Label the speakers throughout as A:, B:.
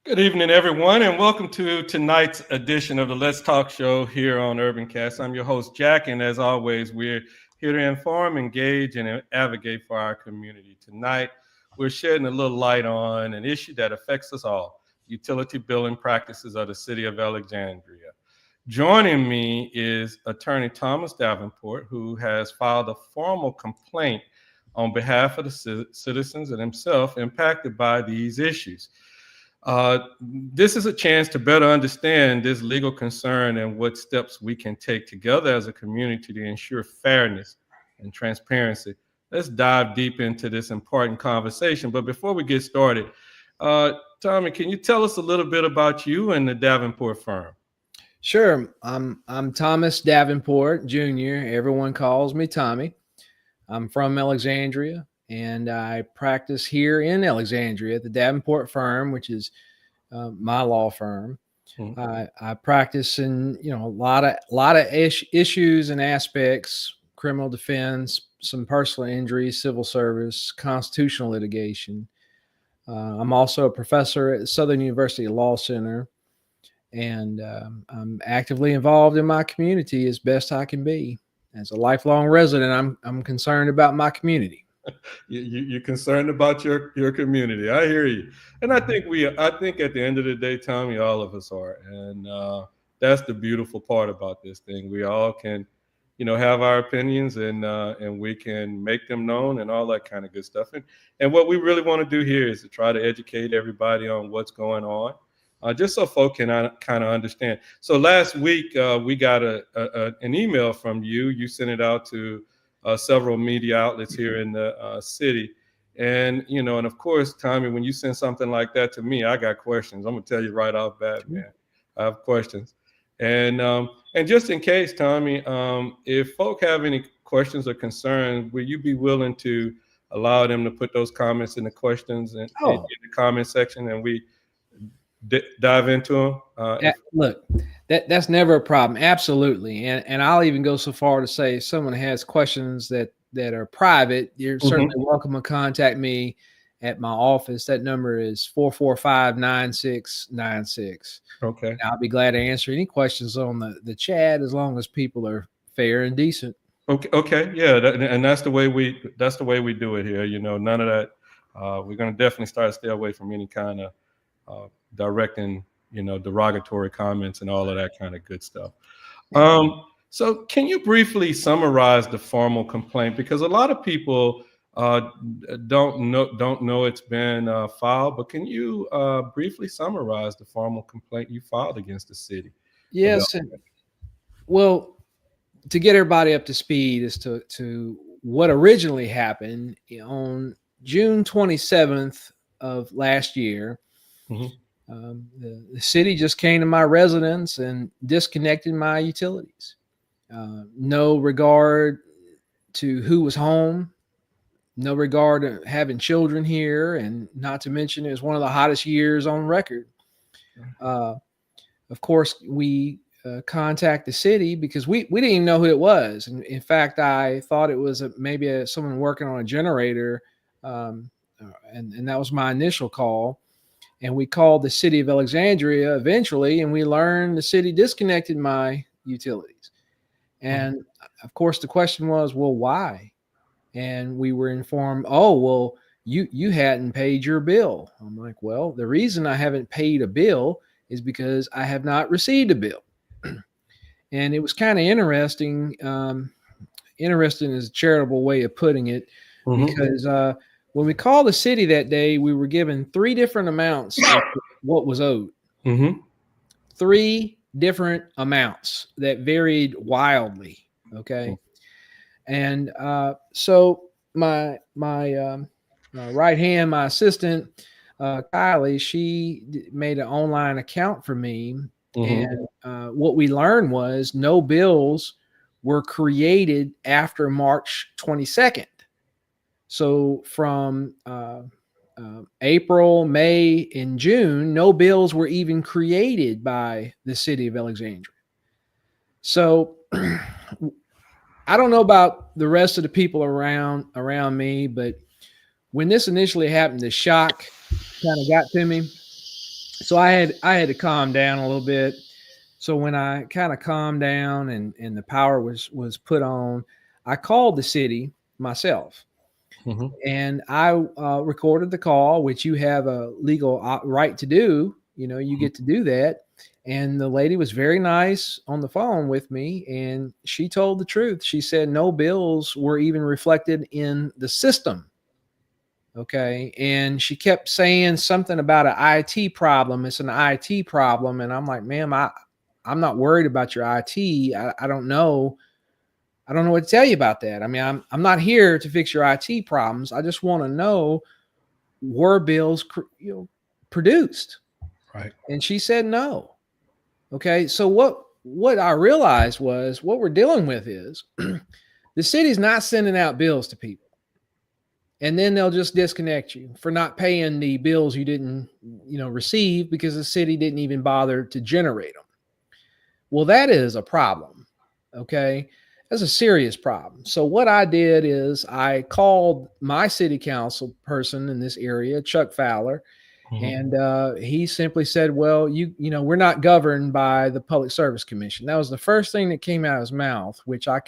A: Good evening, everyone, and welcome to tonight's edition of the Let's Talk Show here on UrbanCast. I'm your host, Jack, and as always, we're here to inform, engage, and advocate for our community. Tonight, we're shedding a little light on an issue that affects us all, utility billing practices of the City of Alexandria. Joining me is Attorney Thomas Davenport, who has filed a formal complaint on behalf of the citizens and himself impacted by these issues. This is a chance to better understand this legal concern and what steps we can take together as a community to ensure fairness and transparency. Let's dive deep into this important conversation. But before we get started, Tommy, can you tell us a little bit about you and the Davenport firm?
B: Sure. I'm Thomas Davenport Jr. Everyone calls me Tommy. I'm from Alexandria, and I practice here in Alexandria at the Davenport firm, which is my law firm. Mm-hmm. I practice in a lot of issues and aspects: criminal defense, some personal injury, civil service, constitutional litigation. I'm also a professor at the Southern University Law Center, and I'm actively involved in my community as best I can be. As a lifelong resident, I'm concerned about my community.
A: You're concerned about your community. I hear you, and I think at the end of the day, Tommy, all of us are, and that's the beautiful part about this thing. We all can, have our opinions, and we can make them known, and all that kind of good stuff. And what we really want to do here is to try to educate everybody on what's going on. Just so folk can kind of understand. So last week we got an email from you. You sent it out to several media outlets here in the city, and and of course, Tommy, when you send something like that to me, I got questions. I'm gonna tell you right off bat, man. I have questions, and just in case, Tommy, if folk have any questions or concerns, will you be willing to allow them to put those comments in the questions and in the comment section, and we dive into them?
B: Look, that's never a problem. Absolutely. And I'll even go so far to say if someone has questions that are private, you're certainly welcome to contact me at my office. That number is 445-9696.
A: Okay.
B: And I'll be glad to answer any questions on the chat as long as people are fair and decent.
A: Okay. Yeah. And that's the way we do it here. None of that. We're going to definitely stay away from any kind of directing, derogatory comments and all of that kind of good stuff. So can you briefly summarize the formal complaint? Because a lot of people don't know it's been filed, but can you briefly summarize the formal complaint you filed against the city?
B: Yes. Well, to get everybody up to speed as to what originally happened on June 27th of last year, the city just came to my residence and disconnected my utilities. No regard to who was home, no regard to having children here, and not to mention it was one of the hottest years on record. Of course, we contact the city because we didn't even know who it was. And in fact, I thought it was maybe someone working on a generator, and that was my initial call. And we called the City of Alexandria eventually, and we learned the city disconnected my utilities. And of course, the question was, well, why? And we were informed, oh, well, you hadn't paid your bill. I'm like, well, the reason I haven't paid a bill is because I have not received a bill. And it was kind of interesting. Interesting is a charitable way of putting it, because when we called the city that day, we were given 3 different amounts of what was owed. 3 different amounts that varied wildly. Okay. And so my right hand, my assistant, Kylie, she made an online account for me. And what we learned was no bills were created after March 22nd. So from April, May, and June, no bills were even created by the City of Alexandria. So I don't know about the rest of the people around me, but when this initially happened, the shock kind of got to me. So I had to calm down a little bit. So when I kind of calmed down and the power was put on, I called the city myself,
A: Mm-hmm.
B: and I recorded the call, which you have a legal right to do. You get to do that. And the lady was very nice on the phone with me, and she told the truth. She said no bills were even reflected in the system. Okay. And she kept saying something about an IT problem. It's an IT problem. And I'm like, ma'am, I'm not worried about your IT. I don't know. I don't know what to tell you about that. I mean, I'm not here to fix your IT problems. I just want to know, were bills produced?
A: Right.
B: And she said no. Okay. So what I realized was what we're dealing with is the city's not sending out bills to people, and then they'll just disconnect you for not paying the bills you didn't receive because the city didn't even bother to generate them. Well, that is a problem. Okay. That's a serious problem. So what I did is I called my city council person in this area, Chuck Fowler,
A: Mm-hmm.
B: and he simply said, well, we're not governed by the Public Service Commission. That was the first thing that came out of his mouth, which I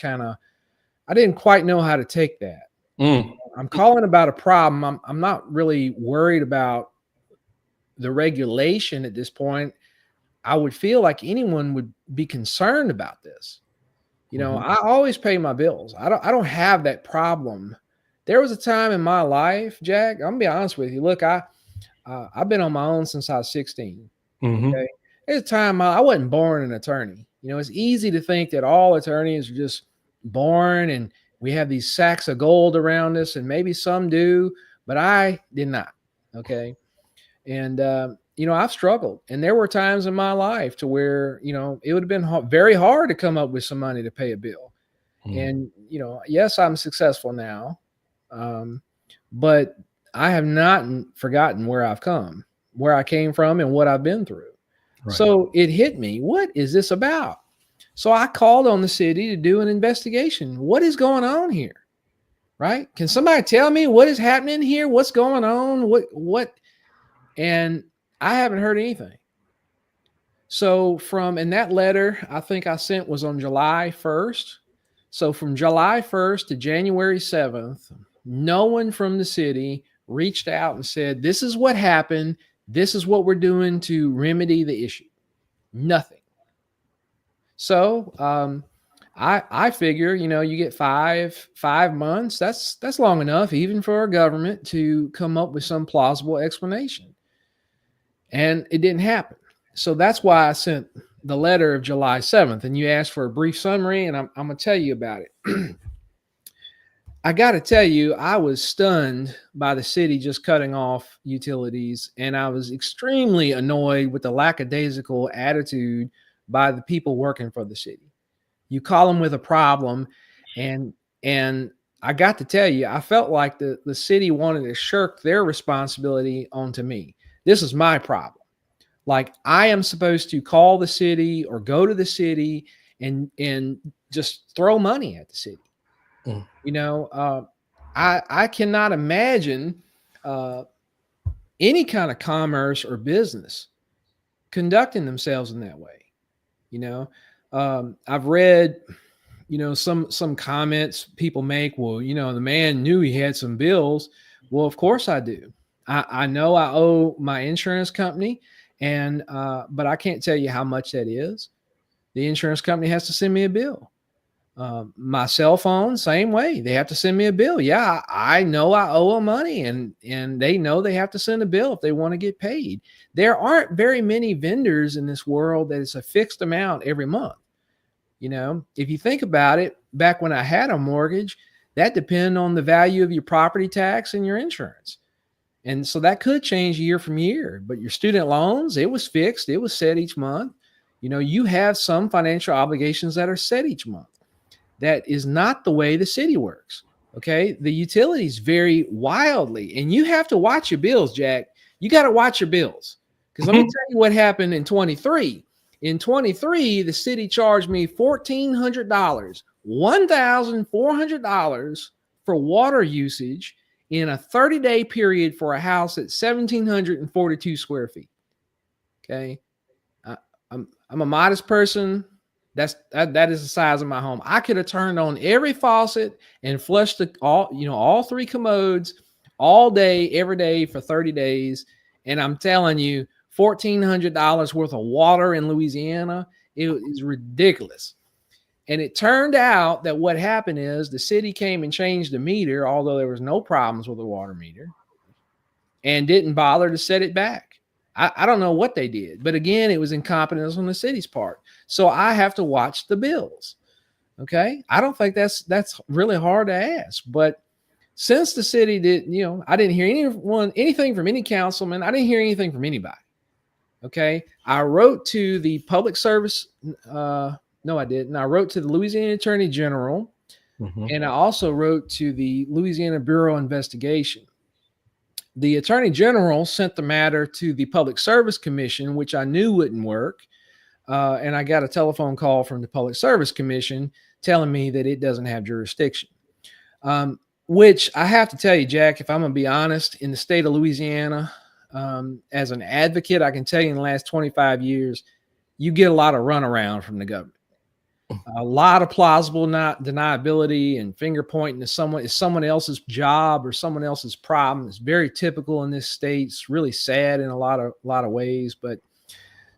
B: didn't quite know how to take that.
A: Mm.
B: I'm calling about a problem. I'm not really worried about the regulation at this point. I would feel like anyone would be concerned about this.
A: Mm-hmm.
B: I always pay my bills. I don't have that problem. There was a time in my life, Jack, I'm gonna be honest with you. Look, I've been on my own since I was 16.
A: Mm-hmm.
B: Okay. There's a time I wasn't born an attorney. It's easy to think that all attorneys are just born and we have these sacks of gold around us, and maybe some do, but I did not. Okay. And, I've struggled. And there were times in my life to where, it would have been very hard to come up with some money to pay a bill.
A: Mm.
B: And, yes, I'm successful now. Um, but I have not forgotten where I came from and what I've been through.
A: Right.
B: So it hit me. What is this about? So I called on the city to do an investigation. What is going on here? Right? Can somebody tell me what is happening here? What's going on? What? And I haven't heard anything. So and that letter I think I sent was on July 1st. So from July 1st to January 7th, no one from the city reached out and said, this is what happened. This is what we're doing to remedy the issue. Nothing. So I figure, you get 5 months. That's long enough, even for a government to come up with some plausible explanation. And it didn't happen. So that's why I sent the letter of July 7th. And you asked for a brief summary, and I'm going to tell you about it. I got to tell you, I was stunned by the city just cutting off utilities, and I was extremely annoyed with the lackadaisical attitude by the people working for the city. You call them with a problem, and I got to tell you, I felt like the city wanted to shirk their responsibility onto me. This is my problem. Like, I am supposed to call the city or go to the city and just throw money at the city.
A: Mm.
B: I cannot imagine any kind of commerce or business conducting themselves in that way. I've read, some comments people make. Well, the man knew he had some bills. Well, of course I do. I know I owe my insurance company, but I can't tell you how much that is. The insurance company has to send me a bill. My cell phone, same way. They have to send me a bill. Yeah, I know I owe them money, and they know they have to send a bill if they want to get paid. There aren't very many vendors in this world that it's a fixed amount every month. If you think about it, back when I had a mortgage, that depended on the value of your property tax and your insurance. And so that could change year from year. But your student loans, it was fixed. It was set each month. You have some financial obligations that are set each month. That is not the way the city works. Okay. The utilities vary wildly, and you have to watch your bills, Jack. You got to watch your bills. Because let me tell you what happened in 23. In 23, the city charged me $1,400, $1,400 for water usage in a 30-day period for a house at 1,742 square feet. Okay. I, I'm a modest person. That is the size of my home. I could have turned on every faucet and flushed all three commodes all day, every day for 30 days. And I'm telling you, $1,400 worth of water in Louisiana, it is ridiculous. And it turned out that what happened is the city came and changed the meter, although there was no problems with the water meter, and didn't bother to set it back. I don't know what they did, but again, it was incompetence on the city's part. So I have to watch the bills. Okay, I don't think that's really hard to ask. But since the city did, I didn't hear anything from any councilman. I didn't hear anything from anybody. Okay, I wrote to the public service. No, I didn't. I wrote to the Louisiana Attorney General, and I also wrote to the Louisiana Bureau of Investigation. The Attorney General sent the matter to the Public Service Commission, which I knew wouldn't work. And I got a telephone call from the Public Service Commission telling me that it doesn't have jurisdiction. Which I have to tell you, Jack, if I'm going to be honest, in the state of Louisiana, as an advocate, I can tell you in the last 25 years, you get a lot of runaround from the government. A lot of plausible deniability and finger pointing to someone else's job or someone else's problem. It's very typical in this state. It's really sad in a lot of ways. But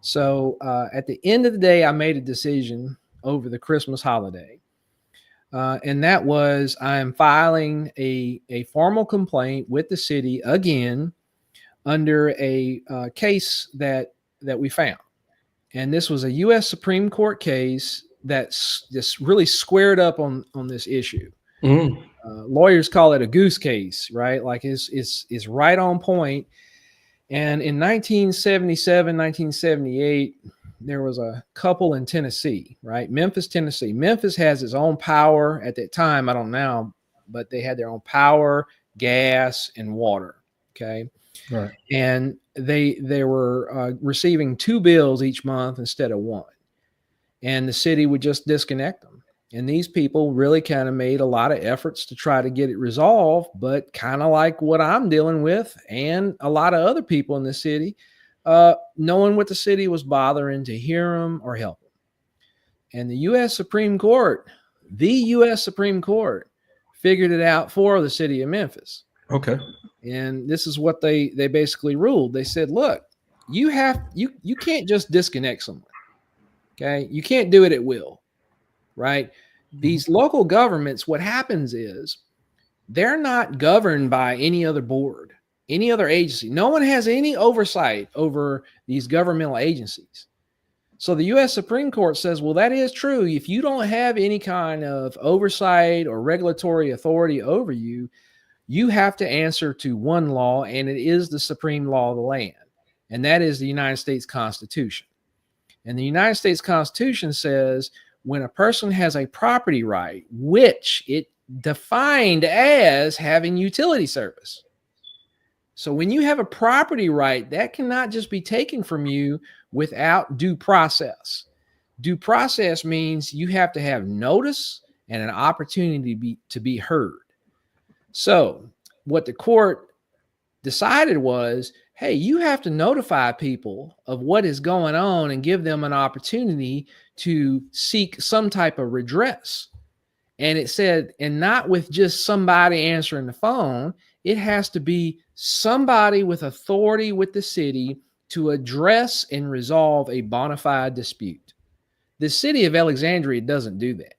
B: so at the end of the day, I made a decision over the Christmas holiday. And that was, I am filing a formal complaint with the city again under a case that we found. And this was a U.S. Supreme Court case that's just really squared up on this issue. Lawyers call it a goose case, right? Like it's right on point. And in 1977, 1978, there was a couple in Tennessee, right? Memphis, Tennessee. Memphis has its own power at that time. I don't know, but they had their own power, gas, and water. Okay.
A: Right.
B: And they were receiving 2 bills each month instead of 1. And the city would just disconnect them. And these people really kind of made a lot of efforts to try to get it resolved, but kind of like what I'm dealing with and a lot of other people in the city, no one with the city was bothering to hear them or help them. And the U.S. Supreme Court, figured it out for the city of Memphis.
A: Okay.
B: And this is what they basically ruled. They said, look, you can't just disconnect someone. Okay. You can't do it at will, right? These local governments, what happens is they're not governed by any other board, any other agency. No one has any oversight over these governmental agencies. So the U.S. Supreme Court says, well, that is true. If you don't have any kind of oversight or regulatory authority over you, you have to answer to one law, and it is the supreme law of the land, and that is the United States Constitution. And the United States Constitution says when a person has a property right, which it defined as having utility service. So when you have a property right, that cannot just be taken from you without due process. Due process means you have to have notice and an opportunity to be heard. So what the court decided was, hey, you have to notify people of what is going on and give them an opportunity to seek some type of redress. And it said, and not with just somebody answering the phone, it has to be somebody with authority with the city to address and resolve a bona fide dispute. The City of Alexandria doesn't do that.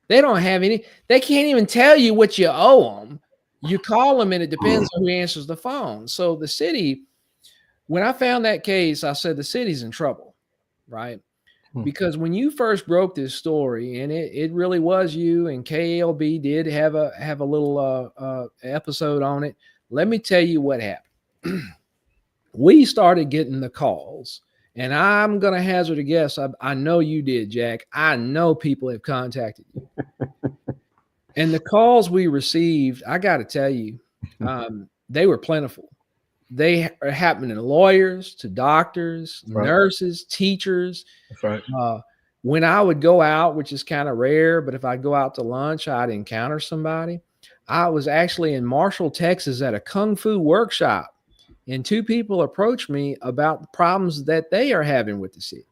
B: They don't have any, they can't even tell you what you owe them. You call them and it depends on who answers the phone. So the city, when I found that case, I said the city's in trouble, right? Because when you first broke this story, and it really was you, and KLB did have a little episode on it. Let me tell you what happened. We started getting the calls, and I'm going to hazard a guess. I know you did, Jack. I know people have contacted you. And the calls we received, I got to tell you, they were plentiful. They are happening to lawyers, to doctors, right, nurses, teachers.
A: That's right.
B: When I would go out, which is kind of rare, but if I go out to lunch, I'd encounter somebody. I was actually in Marshall, Texas at a Kung Fu workshop, and two people approached me about the problems that they are having with the city.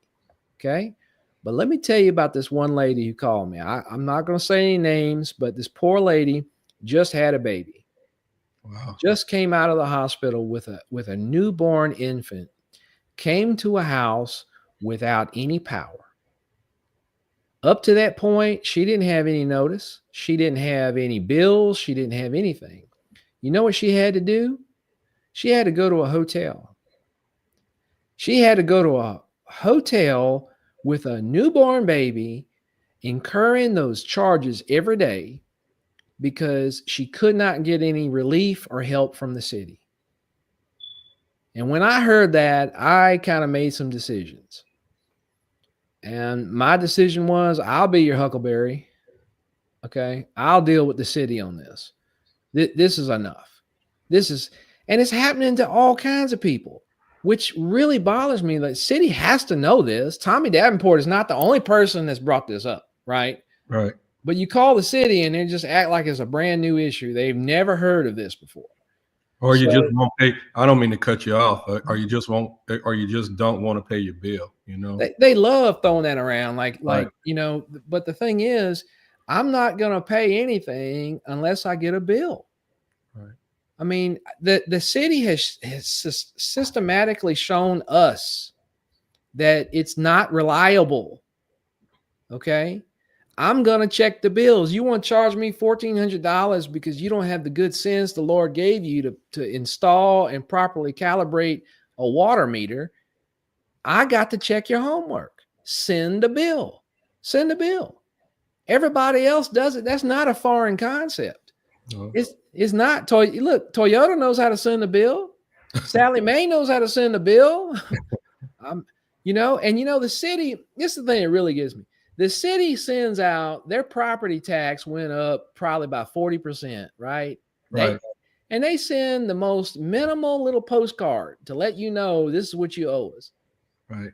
B: Okay. But let me tell you about this one lady who called me. I'm not going to say any names, but this poor lady just had a baby,
A: Wow.
B: just came out of the hospital with a newborn infant, came to a house without any power. Up to that point, she didn't have any notice. She didn't have any bills. She didn't have anything. You know what she had to do? She had to go to a hotel. She had to go to a hotel with a newborn baby, incurring those charges every day because she could not get any relief or help from the city. And when I heard that, I kind of made some decisions. And my decision was, I'll be your Huckleberry. Okay. I'll deal with the city on this. This is enough. And it's happening to all kinds of people, which really bothers me. Like, city has to know this. Tommy Davenport is not the only person that's brought this up, right?
A: Right.
B: But you call the city and they just act like it's a brand new issue. They've never heard of this before.
A: Or you just won't pay. I don't mean to cut you off, or you just won't, or you just don't want to pay your bill. You know,
B: they love throwing that around, like
A: Right.
B: you know. But the thing is, I'm not going to pay anything unless I get a bill.
A: Right.
B: I mean, the city has systematically shown us that it's not reliable. Okay. I'm going to check the bills. You want to charge me $1,400 because you don't have the good sense the Lord gave you to install and properly calibrate a water meter. I got to check your homework. Send a bill. Send a bill. Everybody else does it. That's not a foreign concept. No. It's not. Look, Toyota knows how to send a bill. Sally Mae knows how to send a bill. The city, this is the thing that really gets me. The city sends out, their property tax went up probably by 40%, right?
A: Right.
B: They send the most minimal little postcard to let you know this is what you owe us.
A: Right.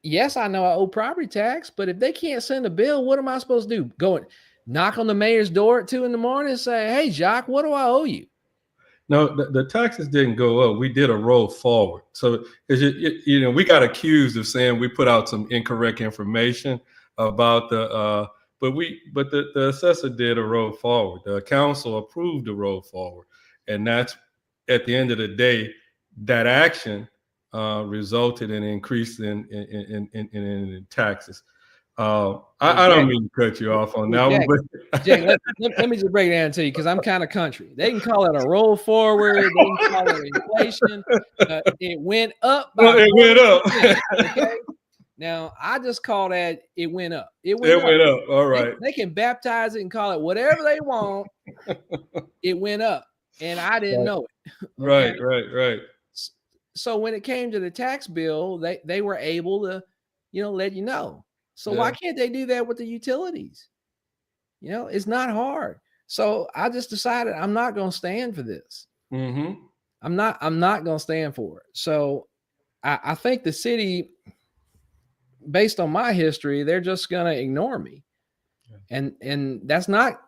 B: Yes, I know I owe property tax, but if they can't send a bill, what am I supposed to do? Go and knock on the mayor's door at 2 a.m. and say, "Hey, Jacques, what do I owe you?"
A: No, the taxes didn't go up. We did a roll forward. So, we got accused of saying we put out some incorrect information about but the assessor did a roll forward. The council approved the roll forward, and that's at the end of the day, that action resulted in an increase in taxes. I don't mean to cut you off on that one, but
B: Jake, let me just break it down to you, because I'm kind of country. They can call it a roll forward. They can call it inflation. It went up.
A: It went up.
B: Okay. Now, I just call that it went up.
A: It went up. All right.
B: They can baptize it and call it whatever they want. It went up, and I didn't know it.
A: Okay? Right.
B: So when it came to the tax bill, they were able to, let you know. So why can't they do that with the utilities? It's not hard. So I just decided I'm not going to stand for this.
A: Mm-hmm.
B: I'm not going to stand for it. So I think the city, based on my history, they're just going to ignore me. Yeah. And that's not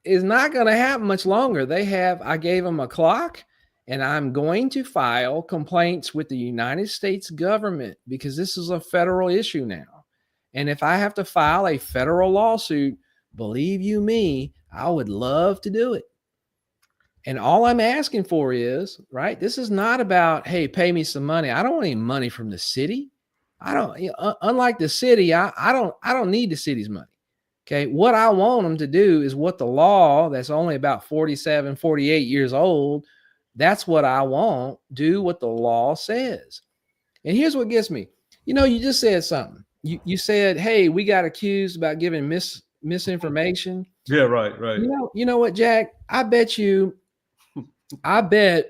B: going to happen much longer. I gave them a clock, and I'm going to file complaints with the United States government, because this is a federal issue now. And if I have to file a federal lawsuit, believe you me, I would love to do it. And all I'm asking for is, right, this is not about, hey, pay me some money. I don't want any money from the city. Unlike the city, I don't need the city's money. Okay. What I want them to do is what the law, that's only about 47, 48 years old, that's what I want. Do what the law says. And here's what gets me. You just said something. You said, hey, we got accused about giving misinformation.
A: Yeah, right.
B: You know what, Jack? I bet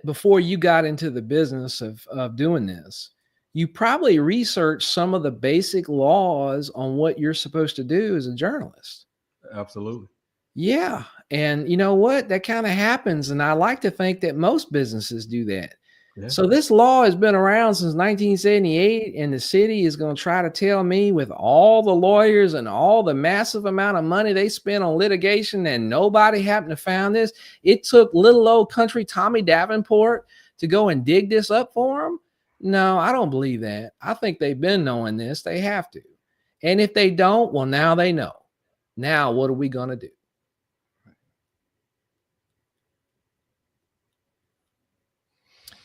B: before you got into the business of doing this, you probably researched some of the basic laws on what you're supposed to do as a journalist.
A: Absolutely.
B: Yeah. And you know what? That kind of happens. And I like to think that most businesses do that. Yeah. So this law has been around since 1978, and the city is going to try to tell me, with all the lawyers and all the massive amount of money they spent on litigation, and nobody happened to find this. It took little old country Tommy Davenport to go and dig this up for them? No, I don't believe that. I think they've been knowing this. They have to. And if they don't, well, now they know. Now, what are we going to do?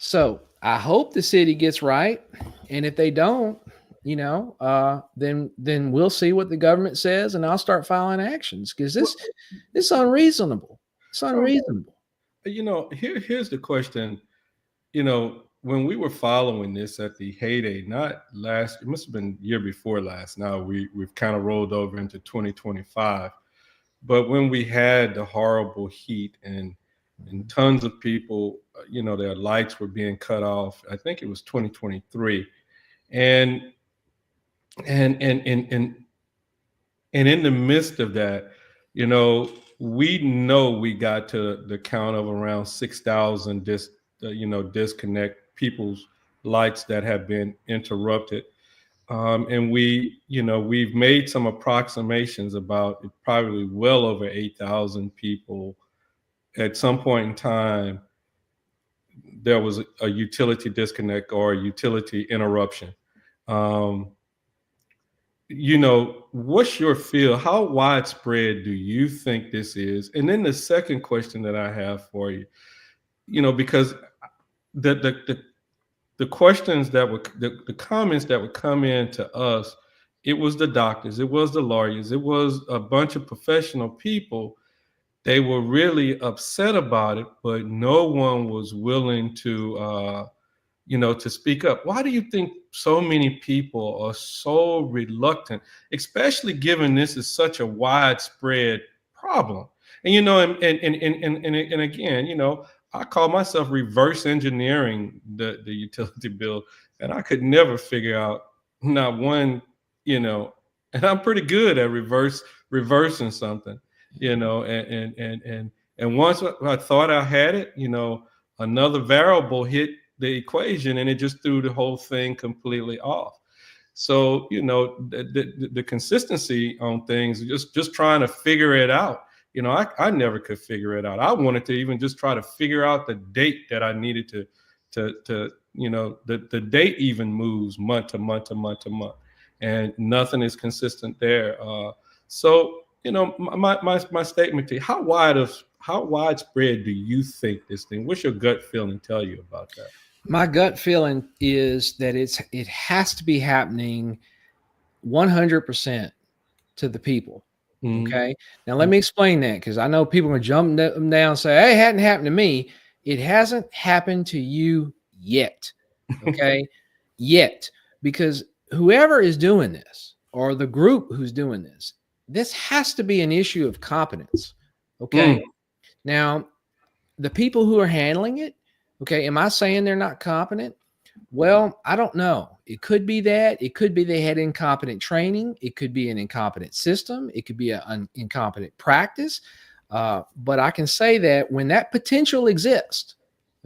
B: So I hope the city gets right. And if they don't, then we'll see what the government says, and I'll start filing actions, because it's unreasonable. It's unreasonable.
A: Here's the question. When we were following this at the heyday, not last, it must have been year before last. Now we've kind of rolled over into 2025. But when we had the horrible heat and tons of people, their lights were being cut off. I think it was 2023, and in the midst of that, we know we got to the count of around 6,000 disconnect people's lights that have been interrupted. And we've made some approximations about probably well over 8,000 people. At some point in time, there was a utility disconnect or a utility interruption. What's your feel? How widespread do you think this is? And then the second question that I have for you, because the questions that were the comments that would come in to us, it was the doctors, it was the lawyers, it was a bunch of professional people. They were really upset about it, but no one was willing to to speak up. Why do you think so many people are so reluctant, especially given this is such a widespread problem? And and again, I call myself reverse engineering the utility bill, and I could never figure out not one, and I'm pretty good at reversing something, and once I thought I had it, another variable hit the equation, and it just threw the whole thing completely off. So the consistency on things, just trying to figure it out. I never could figure it out. I wanted to even just try to figure out the date that I needed to the date even moves month to month to month to month, and nothing is consistent there. So my statement to you: how widespread do you think this thing? What's your gut feeling tell you about that?
B: My gut feeling is that it has to be happening 100% to the people. Okay. Now let me explain that, because I know people are jumping them down and say, hey, it hadn't happened to me. It hasn't happened to you yet. Okay. Yet. Because whoever is doing this, or the group who's doing this has to be an issue of competence. Okay. Now, the people who are handling it, okay, am I saying they're not competent? Well, I don't know. It could be that. It could be they had incompetent training. It could be an incompetent system. It could be an incompetent practice. But I can say that when that potential exists,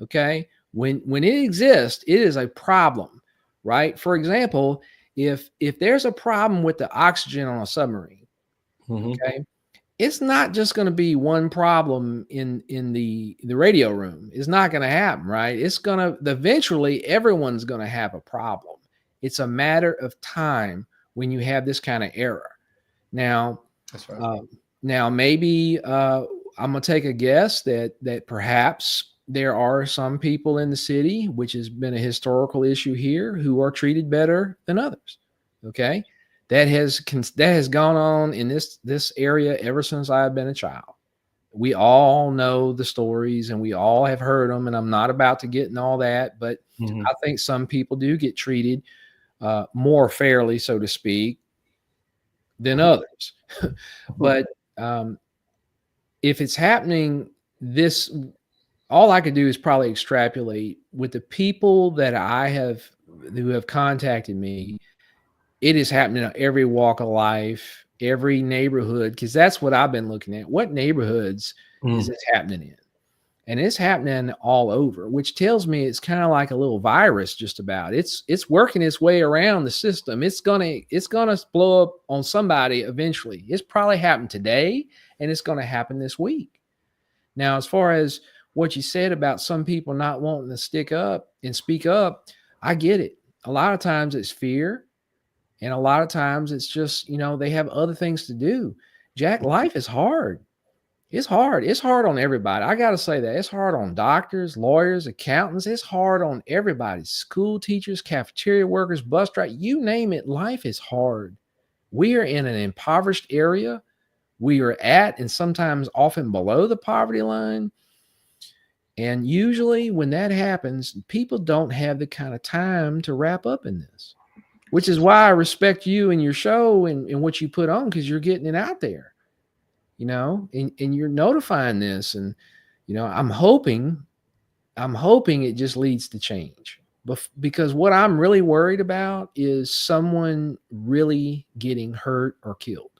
B: okay, when it exists, it is a problem, right? For example, if there's a problem with the oxygen on a submarine, okay, it's not just going to be one problem in the radio room. It's not going to happen, right? It's going to eventually everyone's going to have a problem. It's a matter of time when you have this kind of error. Now,
A: that's right.
B: Now maybe I'm going to take a guess that perhaps there are some people in the city, which has been a historical issue here, who are treated better than others. Okay. That has gone on in this area ever since I've been a child. We all know the stories, and we all have heard them, and I'm not about to get in all that, but I think some people do get treated more fairly, so to speak, than others. But if it's happening, all I could do is probably extrapolate with the people that who have contacted me. It is happening in every walk of life, every neighborhood, because that's what I've been looking at. What neighborhoods is this happening in? And it's happening all over, which tells me it's kind of like a little virus. Just about, it's working its way around the system. It's gonna blow up on somebody eventually. It's probably happened today, and it's gonna happen this week. Now, as far as what you said about some people not wanting to stick up and speak up, I get it. A lot of times it's fear, and a lot of times it's just, they have other things to do. Jack, life is hard. It's hard. It's hard on everybody. I got to say that. It's hard on doctors, lawyers, accountants. It's hard on everybody. School teachers, cafeteria workers, bus drivers, you name it. Life is hard. We are in an impoverished area. We are at and sometimes often below the poverty line. And usually when that happens, people don't have the kind of time to wrap up in this, which is why I respect you and your show and what you put on, because you're getting it out there, and you're notifying this. And, I'm hoping it just leads to change. Because what I'm really worried about is someone really getting hurt or killed.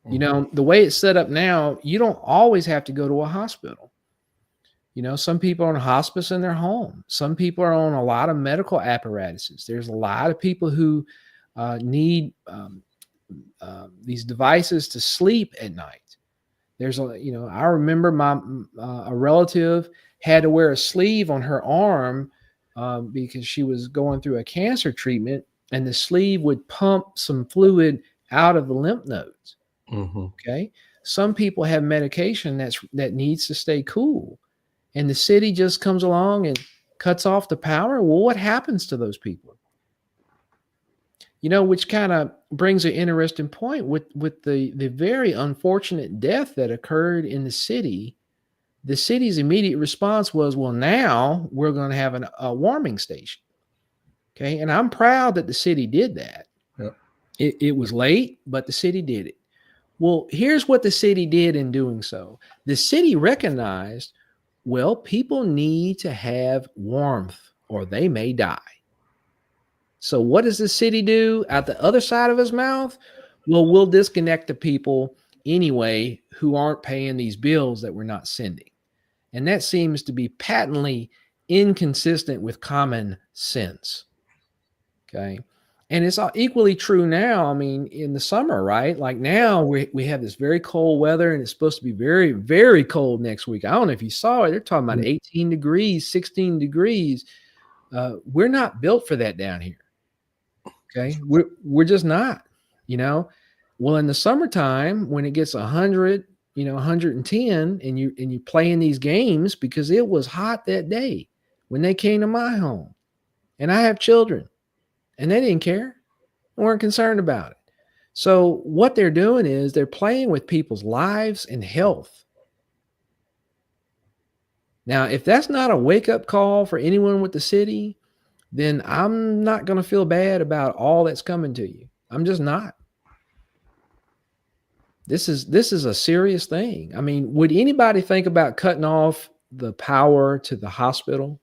B: The way it's set up now, you don't always have to go to a hospital. Some people are on hospice in their home. Some people are on a lot of medical apparatuses. There's a lot of people who need these devices to sleep at night. I remember a relative had to wear a sleeve on her arm because she was going through a cancer treatment, and the sleeve would pump some fluid out of the lymph nodes. Okay. Some people have medication that needs to stay cool, and the city just comes along and cuts off the power. Well, what happens to those people? Which kind of brings an interesting point with the very unfortunate death that occurred in the city. The city's immediate response was, well, now we're going to have a warming station. Okay. And I'm proud that the city did that.
A: Yep.
B: It was late, but the city did it. Well, here's what the city did in doing so. The city recognized, well, people need to have warmth or they may die. So what does the city do at the other side of his mouth? Well, we'll disconnect the people anyway who aren't paying these bills that we're not sending. And that seems to be patently inconsistent with common sense. Okay. And it's equally true now. I mean, in the summer, right? Like now we have this very cold weather, and it's supposed to be very, very cold next week. I don't know if you saw it. They're talking about 18 degrees, 16 degrees. We're not built for that down here. Okay. We're just not, well, in the summertime, when it gets 100, 110, and you play in these games, because it was hot that day when they came to my home, and I have children, and they didn't care. They weren't concerned about it. So what they're doing is they're playing with people's lives and health. Now, if that's not a wake-up call for anyone with the city, then I'm not going to feel bad about all that's coming to you. I'm just not. This is a serious thing. I mean, would anybody think about cutting off the power to the hospital?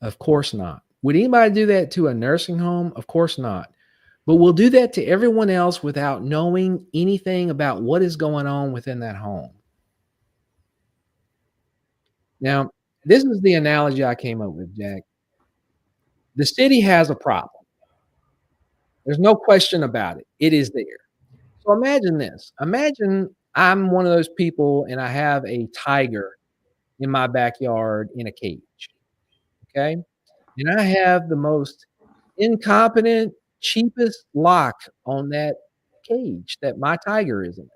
B: Of course not. Would anybody do that to a nursing home? Of course not. But we'll do that to everyone else without knowing anything about what is going on within that home. Now, this is the analogy I came up with, Jack. The city has a problem. There's no question about it. It is there. So imagine this. Imagine I'm one of those people and I have a tiger in my backyard in a cage. Okay. And I have the most incompetent, cheapest lock on that cage that my tiger is in.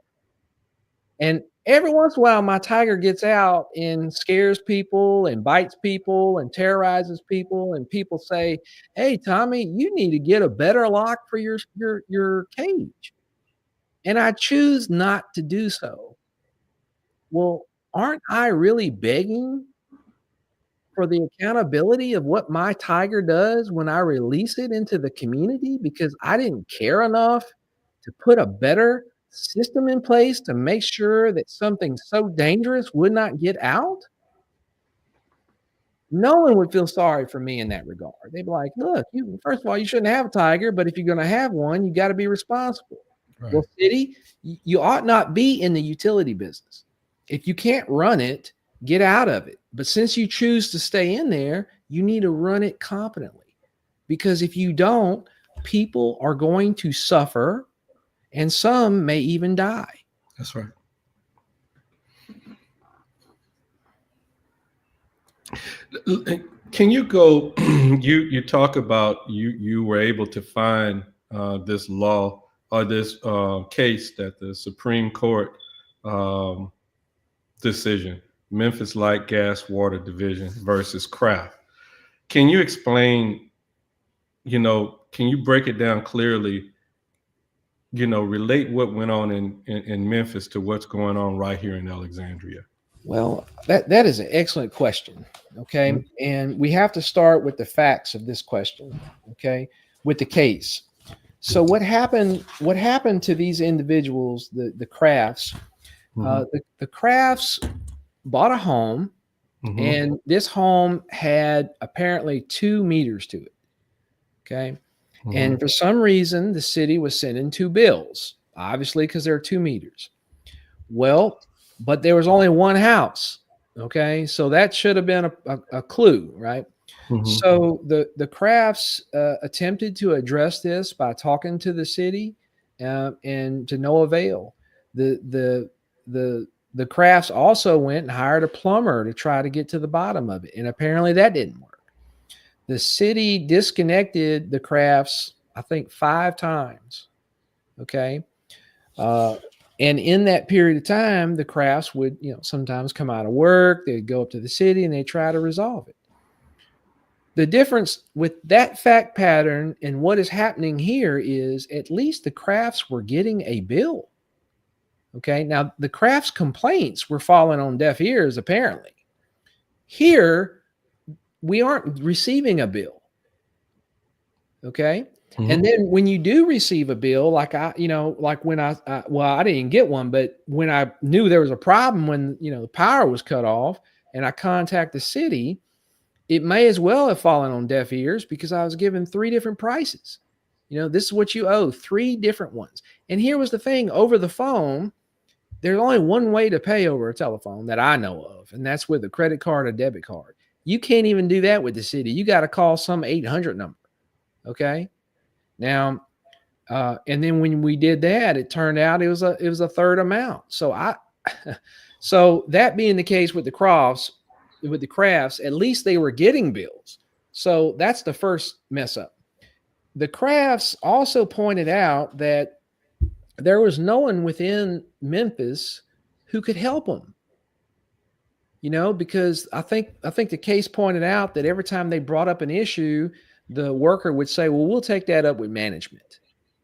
B: And every once in a while, my tiger gets out and scares people and bites people and terrorizes people. And people say, hey, Tommy, you need to get a better lock for your cage. And I choose not to do so. Well, aren't I really begging for the accountability of what my tiger does when I release it into the community because I didn't care enough to put a better system in place to make sure that something so dangerous would not get out? No one would feel sorry for me in that regard. They'd be like, look, first of all, you shouldn't have a tiger, but if you're going to have one, you got to be responsible. Right. Well, city, you ought not be in the utility business. If you can't run it, get out of it. But since you choose to stay in there, you need to run it competently. Because if you don't, people are going to suffer, and some may even die.
A: That's right. Can you go? You talk about you were able to find this law or this case that the Supreme Court um, decision, Memphis Light Gas Water Division versus Kraft. Can you explain? Can you break it down clearly? Relate what went on in Memphis to what's going on right here in Alexandria.
B: Well, that is an excellent question. Okay.
A: Mhm.
B: And we have to start with the facts of this question. Okay. With the case. So what happened to these individuals, the Crafts?
A: Mhm.
B: The Crafts bought a home,
A: Mhm.
B: and this home had apparently 2 meters to it. Okay. And
A: Mhm.
B: for some reason, the city was sending two bills, obviously, because there are 2 meters. Well, but there was only one house. Okay. So that should have been a clue, right?
A: Mhm.
B: So the Crafts attempted to address this by talking to the city, and to no avail. The the the the Crafts also went and hired a plumber to try to get to the bottom of it, and apparently that didn't work. The city disconnected the Crafts, I think, 5 times. Okay. Uh, and in that period of time, the Crafts would, sometimes come out of work. They'd go up to the city and they try to resolve it. The difference with that fact pattern and what is happening here is at least the Crafts were getting a bill. Okay. Now, the Crafts complaints were falling on deaf ears, apparently. Here, we aren't receiving a bill. Okay. And
A: Mhm.
B: then when you do receive a bill, like like when well, I didn't get one, but when I knew there was a problem when, the power was cut off and I contact the city, it may as well have fallen on deaf ears because I was given three different prices. This is what you owe, three different ones. And here was the thing: over the phone, there's only one way to pay over a telephone that I know of, and that's with a credit card or debit card. You can't even do that with the city. You got to call some 800 number. Okay. Now, and then when we did that, it turned out it was a third amount. So that being the case with the Crafts, at least they were getting bills. So that's the first mess up. The Crafts also pointed out that there was no one within Memphis who could help them. Because I think the case pointed out that every time they brought up an issue, the worker would say, "Well, we'll take that up with management."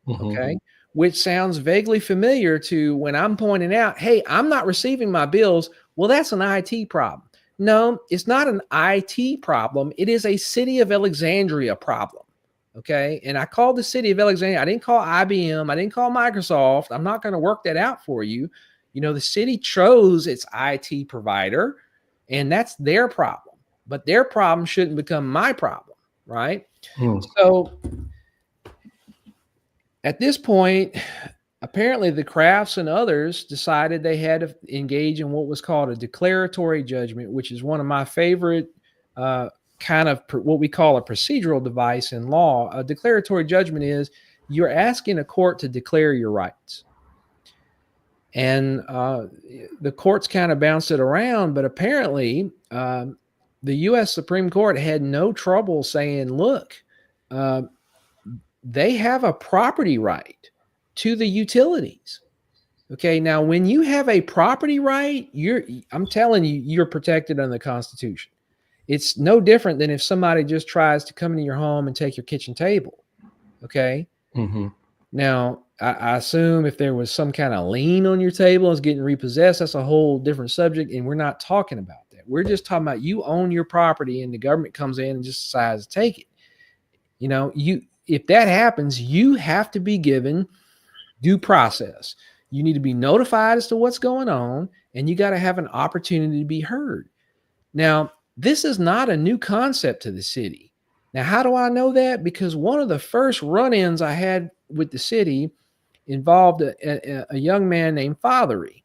A: Mhm.
B: Okay. Which sounds vaguely familiar to when I'm pointing out, "Hey, I'm not receiving my bills." Well, that's an IT problem. No, it's not an IT problem. It is a City of Alexandria problem. Okay. And I called the City of Alexandria. I didn't call IBM. I didn't call Microsoft. I'm not going to work that out for you. The city chose its IT provider, and that's their problem. But their problem shouldn't become my problem. Right.
A: Mhm.
B: So at this point, apparently the Crafts and others decided they had to engage in what was called a declaratory judgment, which is one of my favorite uh, kind of what we call a procedural device in law. A declaratory judgment is you're asking a court to declare your rights. And the courts kind of bounced it around, but apparently the U.S. Supreme Court had no trouble saying, look, uh, they have a property right to the utilities. Okay, now when you have a property right, I'm telling you, you're protected under the Constitution. It's no different than if somebody just tries to come into your home and take your kitchen table. Okay.
A: Mhm.
B: Now, I assume if there was some kind of lien on your table and it's getting repossessed, that's a whole different subject, and we're not talking about that. We're just talking about you own your property and the government comes in and just decides to take it. If that happens, you have to be given due process. You need to be notified as to what's going on, and you got to have an opportunity to be heard. Now, this is not a new concept to the city. Now, how do I know that? Because one of the first run-ins I had with the city involved a young man named Fathery.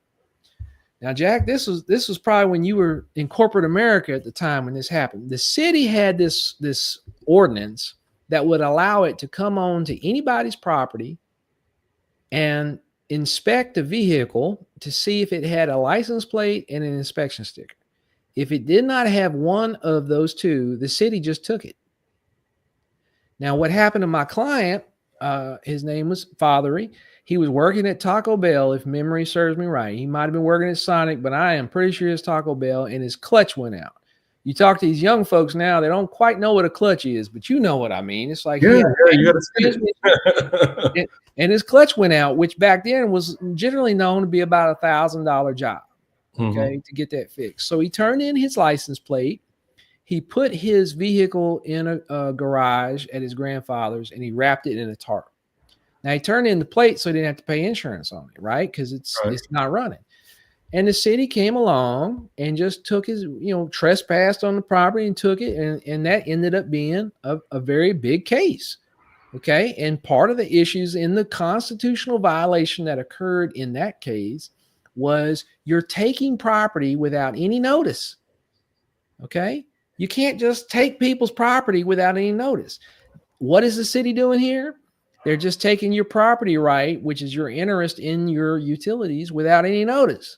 B: Now, Jack, this was probably when you were in corporate America at the time when this happened. The city had this ordinance that would allow it to come on to anybody's property and inspect a vehicle to see if it had a license plate and an inspection sticker. If it did not have one of those two, the city just took it. Now, what happened to my client, his name was Fathery. He was working at Taco Bell, if memory serves me right. He might have been working at Sonic, but I am pretty sure it's Taco Bell, and his clutch went out. You talk to these young folks now, they don't quite know what a clutch is, but you know what I mean. It's like,
A: Yeah, you got to see it.
B: and his clutch went out, which back then was generally known to be about $1,000 job, okay, to get that fixed. So he turned in his license plate. He put his vehicle in a garage at his grandfather's, and he wrapped it in a tarp. Now he turned in the plate so he didn't have to pay insurance on it, right? Because it's not running. And the city came along and just took his, trespassed on the property and took it. And that ended up being a very big case. Okay. And part of the issues in the constitutional violation that occurred in that case was you're taking property without any notice. Okay. You can't just take people's property without any notice. What is the city doing here? They're just taking your property right, which is your interest in your utilities, without any notice.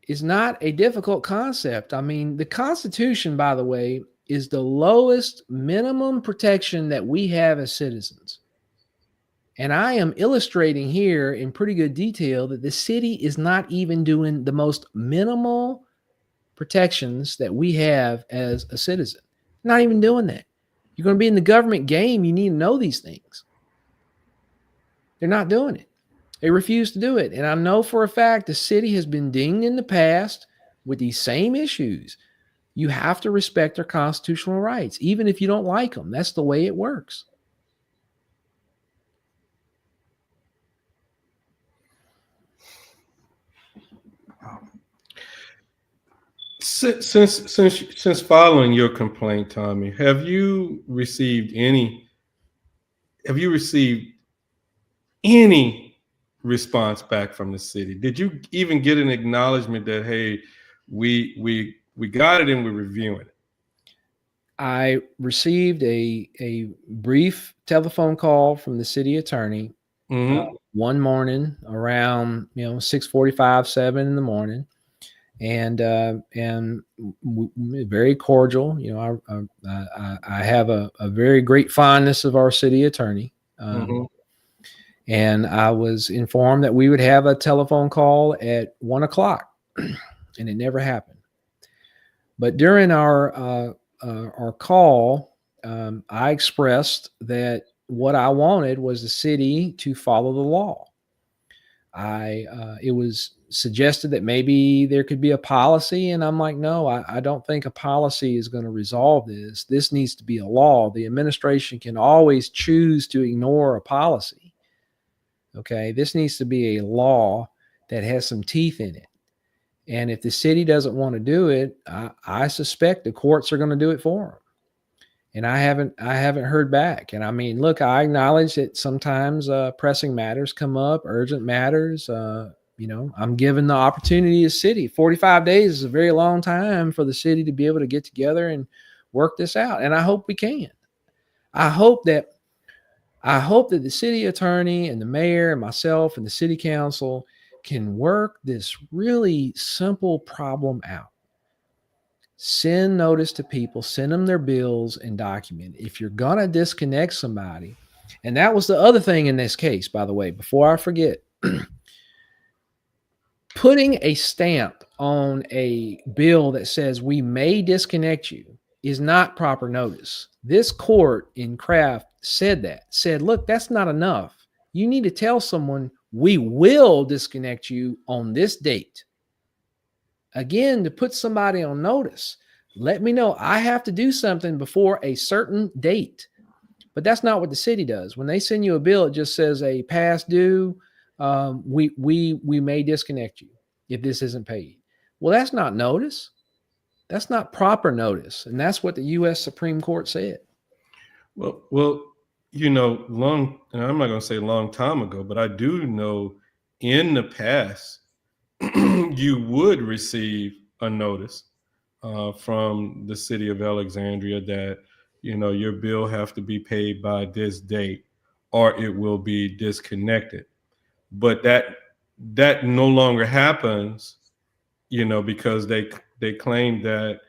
B: Is not a difficult concept. I mean, the Constitution, by the way, is the lowest minimum protection that we have as citizens. And I am illustrating here in pretty good detail that the city is not even doing the most minimal protections that we have as a citizen. Not even doing that. You're going to be in the government game. You need to know these things. They're not doing it. They refuse to do it. And I know for a fact the city has been dinged in the past with these same issues. You have to respect their constitutional rights, even if you don't like them. That's the way it works.
A: Since following your complaint, Tommy, have you received any response back from the city? Did you even get an acknowledgement that, hey, we got it and we're reviewing it?
B: I received a brief telephone call from the city attorney one morning around 6:45, 7 in the morning, and very cordial. I have a very great fondness of our city attorney. And I was informed that we would have a telephone call at 1:00, and it never happened. But during our call, I expressed that what I wanted was the city to follow the law. It was suggested that maybe there could be a policy, and I'm like, no, I don't think a policy is going to resolve this. This needs to be a law. The administration can always choose to ignore a policy. Okay, this needs to be a law that has some teeth in it. And if the city doesn't want to do it, I suspect the courts are going to do it for them. And I haven't heard back. And I mean, look, I acknowledge that sometimes pressing matters come up, urgent matters. I'm given the opportunity as city. 45 days is a very long time for the city to be able to get together and work this out. And I hope we can. I hope that the city attorney and the mayor and myself and the city council can work this really simple problem out. Send notice to people, send them their bills, and document. If you're going to disconnect somebody, and that was the other thing in this case, by the way, before I forget, putting a stamp on a bill that says we may disconnect you is not proper notice. This court in Kraft said, look, that's not enough. You need to tell someone we will disconnect you on this date. Again, to put somebody on notice, let me know I have to do something before a certain date. But that's not what the city does. When they send you a bill, it just says a past due. We may disconnect you if this isn't paid. Well, that's not notice. That's not proper notice. And that's what the U.S. Supreme Court said.
A: Well, and I'm not going to say a long time ago, but I do know in the past, you would receive a notice from the City of Alexandria that, your bill have to be paid by this date or it will be disconnected. But that no longer happens because they claim that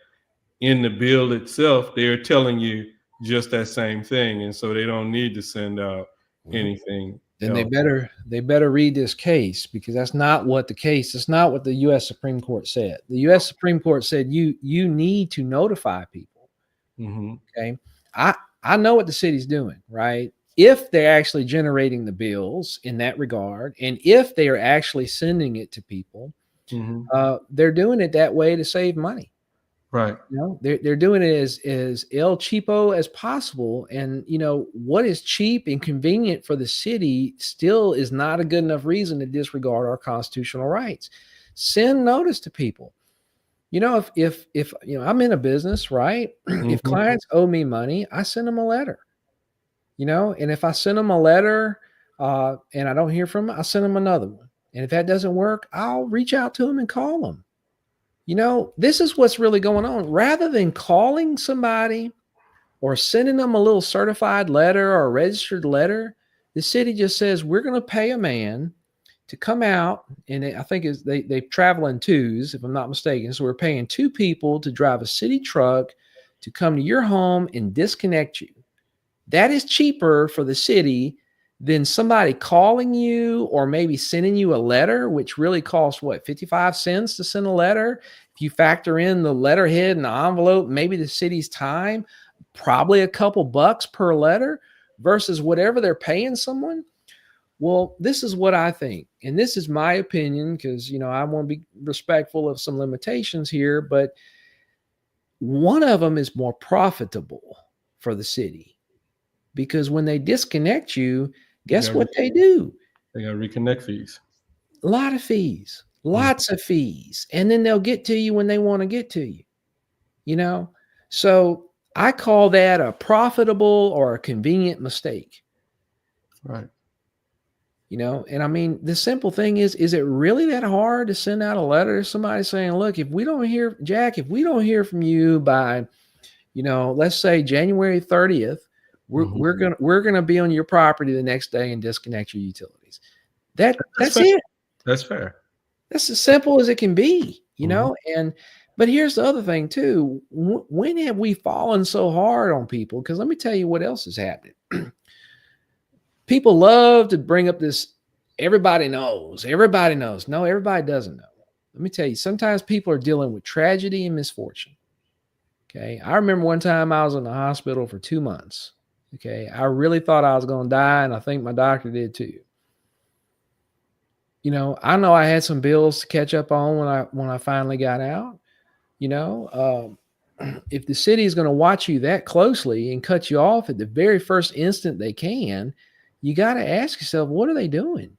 A: in the bill itself they're telling you just that same thing, and so they don't need to send out
B: Well,
A: anything
B: then
A: else.
B: they better read this case, because that's not what the case. It's not what the U.S. Supreme Court said. The U.S. Supreme Court said you need to notify people.
A: Mm-hmm.
B: Okay, I I know what the city's doing, right? If they're actually generating the bills in that regard, and if they are actually sending it to people,
A: Mm-hmm.
B: they're doing it that way to save money.
A: Right.
B: They're doing it as el cheapo as possible. And what is cheap and convenient for the city still is not a good enough reason to disregard our constitutional rights. Send notice to people. If I'm in a business, right? If
A: Mm-hmm.
B: clients owe me money, I send them a letter. And if I send them a letter and I don't hear from them, I send them another one. And if that doesn't work, I'll reach out to them and call them. This is what's really going on. Rather than calling somebody or sending them a little certified letter or a registered letter, the city just says, we're going to pay a man to come out. And I think they travel in twos, if I'm not mistaken. So we're paying two people to drive a city truck to come to your home and disconnect you. That is cheaper for the city than somebody calling you or maybe sending you a letter, which really costs what, 55 cents to send a letter? If you factor in the letterhead and the envelope, maybe the city's time, probably a couple bucks per letter versus whatever they're paying someone. Well, this is what I think. And this is my opinion, because, I want to be respectful of some limitations here, but one of them is more profitable for the city, because when they disconnect you, guess what they do?
A: They got reconnect fees.
B: A lot of fees,
A: Mm.
B: lots of fees. And then they'll get to you when they want to get to you, you know? So I call that a profitable or a convenient mistake.
A: Right.
B: And I mean, the simple thing is it really that hard to send out a letter to somebody saying, look, if we don't hear from you by, let's say January 30th,
A: Mm-hmm.
B: we're gonna be on your property the next day and disconnect your utilities. That's
A: fair.
B: it.
A: That's fair.
B: That's as simple as it can be,
A: Mm-hmm.
B: but here's the other thing too. When have we fallen so hard on people? Because let me tell you what else is happening. People love to bring up this, everybody knows. No, everybody doesn't know. Let me tell you, sometimes people are dealing with tragedy and misfortune. Okay. I remember one time I was in the hospital for 2 months. Okay. I really thought I was going to die, and I think my doctor did too. I know I had some bills to catch up on when I finally got out. If the city is going to watch you that closely and cut you off at the very first instant they can, you got to ask yourself, what are they doing?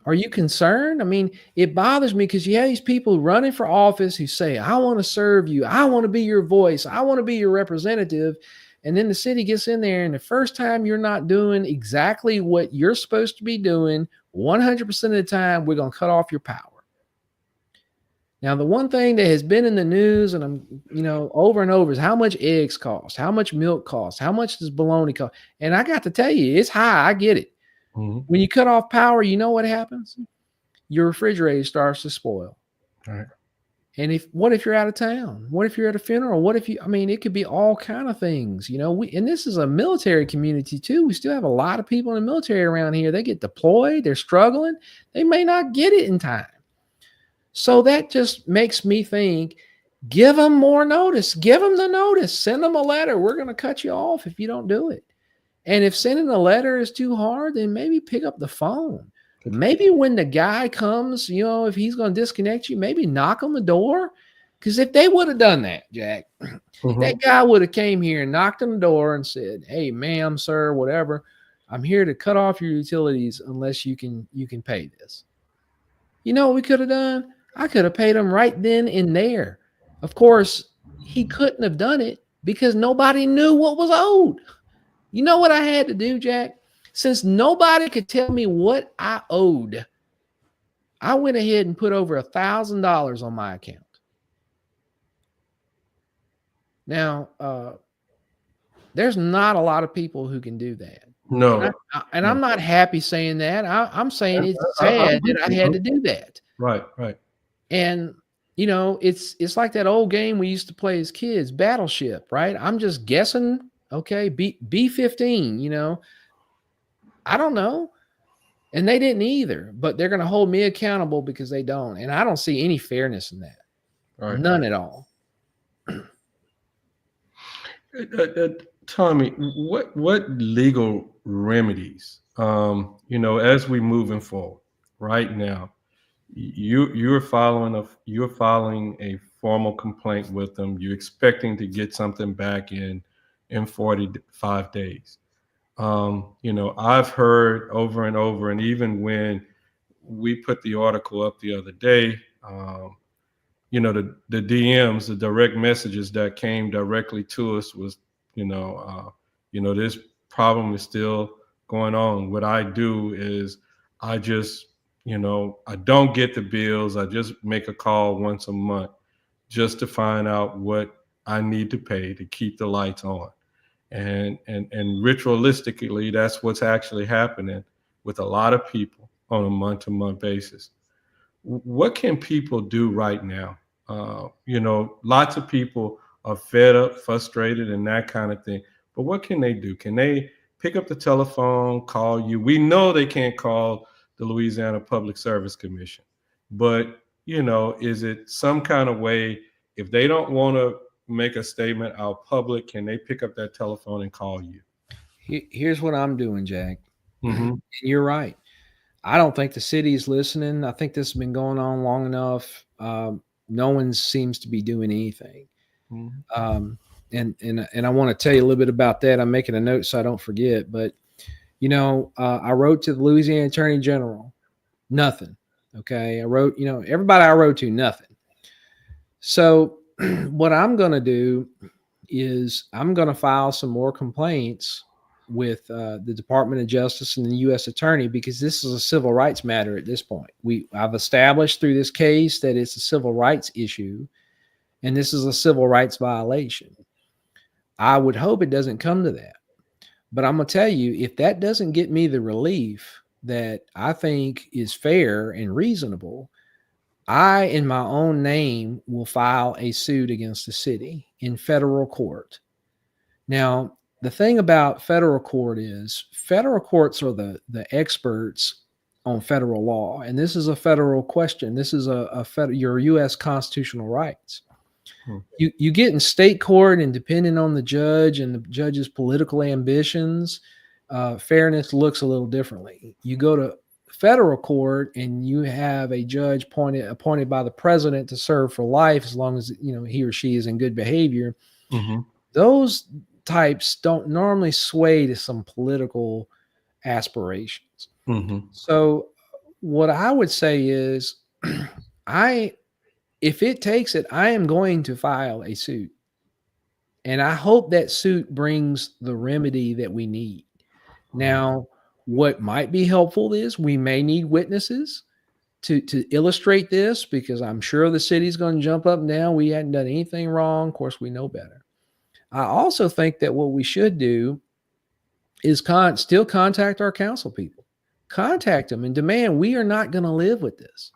B: Are you concerned? I mean, it bothers me because you have these people running for office who say, I want to serve you. I want to be your voice. I want to be your representative. And then the city gets in there, and the first time you're not doing exactly what you're supposed to be doing, 100% of the time, we're going to cut off your power. Now, the one thing that has been in the news, and I'm, over and over, is how much eggs cost, how much milk costs, how much does bologna cost? And I got to tell you, it's high. I get it.
A: Mm-hmm.
B: When you cut off power, you know what happens? Your refrigerator starts to spoil.
A: All right.
B: And what if you're out of town? What if you're at a funeral? It could be all kind of things, and this is a military community too. We still have a lot of people in the military around here. They get deployed. They're struggling. They may not get it in time. So that just makes me think, give them more notice. Give them the notice. Send them a letter. We're going to cut you off if you don't do it. And if sending a letter is too hard, then maybe pick up the phone. Maybe when the guy comes, if he's going to disconnect you, maybe knock on the door. Because if they would have done that, Jack, that guy would have came here and knocked on the door and said, hey, ma'am, sir, whatever, I'm here to cut off your utilities unless you can pay this. You know what we could have done? I could have paid him right then and there. Of course, he couldn't have done it because nobody knew what was owed. You know what I had to do, Jack? Since nobody could tell me what I owed, I went ahead and put over $1,000 on my account. Now, there's not a lot of people who can do that.
A: No.
B: And I'm not happy saying that. I'm saying it's sad that I had to do that.
A: Right, right.
B: And it's like that old game we used to play as kids, Battleship, right? I'm just guessing. Okay, B-15. I don't know, and they didn't either. But they're going to hold me accountable because they don't, and I don't see any fairness in that.
A: Right.
B: None at all.
A: Tommy, what legal remedies, as we moving forward right now, you're filing a formal complaint with them. You're expecting to get something back in 45 days. I've heard over and over, and even when we put the article up the other day, the DMs, the direct messages that came directly to us was, this problem is still going on. What I do is I just, I don't get the bills. I just make a call once a month just to find out what I need to pay to keep the lights on. And ritualistically, that's what's actually happening with a lot of people on a month-to-month basis. What can people do right now? Lots of people are fed up, frustrated, and that kind of thing. But what can they do? Can they pick up the telephone, call you? We know they can't call the Louisiana Public Service Commission, but is it some kind of way, if they don't want to make a statement out public, can they pick up that telephone and call you?
B: Here's what I'm doing, Jack.
A: Mm-hmm.
B: You're right. I don't think the city is listening. I think this has been going on long enough. No one seems to be doing anything.
A: Mm-hmm.
B: And I want to tell you a little bit about that. I'm making a note so I don't forget. But I wrote to the Louisiana Attorney General, nothing. Okay, I wrote, everybody I wrote to, nothing. So what I'm going to do is I'm going to file some more complaints with the Department of Justice and the U.S. Attorney, because this is a civil rights matter at this point. I've established through this case that it's a civil rights issue, and this is a civil rights violation. I would hope it doesn't come to that. But I'm going to tell you, if that doesn't get me the relief that I think is fair and reasonable, I, in my own name, will file a suit against the city in federal court. Now, the thing about federal court is federal courts are the experts on federal law, and this is a federal question. This is your U.S. constitutional rights. You get in state court, and depending on the judge and the judge's political ambitions, fairness looks a little differently. You go to federal court, and you have a judge appointed by the president to serve for life, as long as he or she is in good behavior.
A: Mm-hmm.
B: Those types don't normally sway to some political aspirations.
A: Mm-hmm.
B: So what I would say is, if it takes it, I am going to file a suit. And I hope that suit brings the remedy that we need. Now, what might be helpful is we may need witnesses to illustrate this, because I'm sure the city's going to jump up and down. We hadn't done anything wrong. Of course, we know better. I also think that what we should do is still contact our council people. Contact them and demand, we are not going to live with this.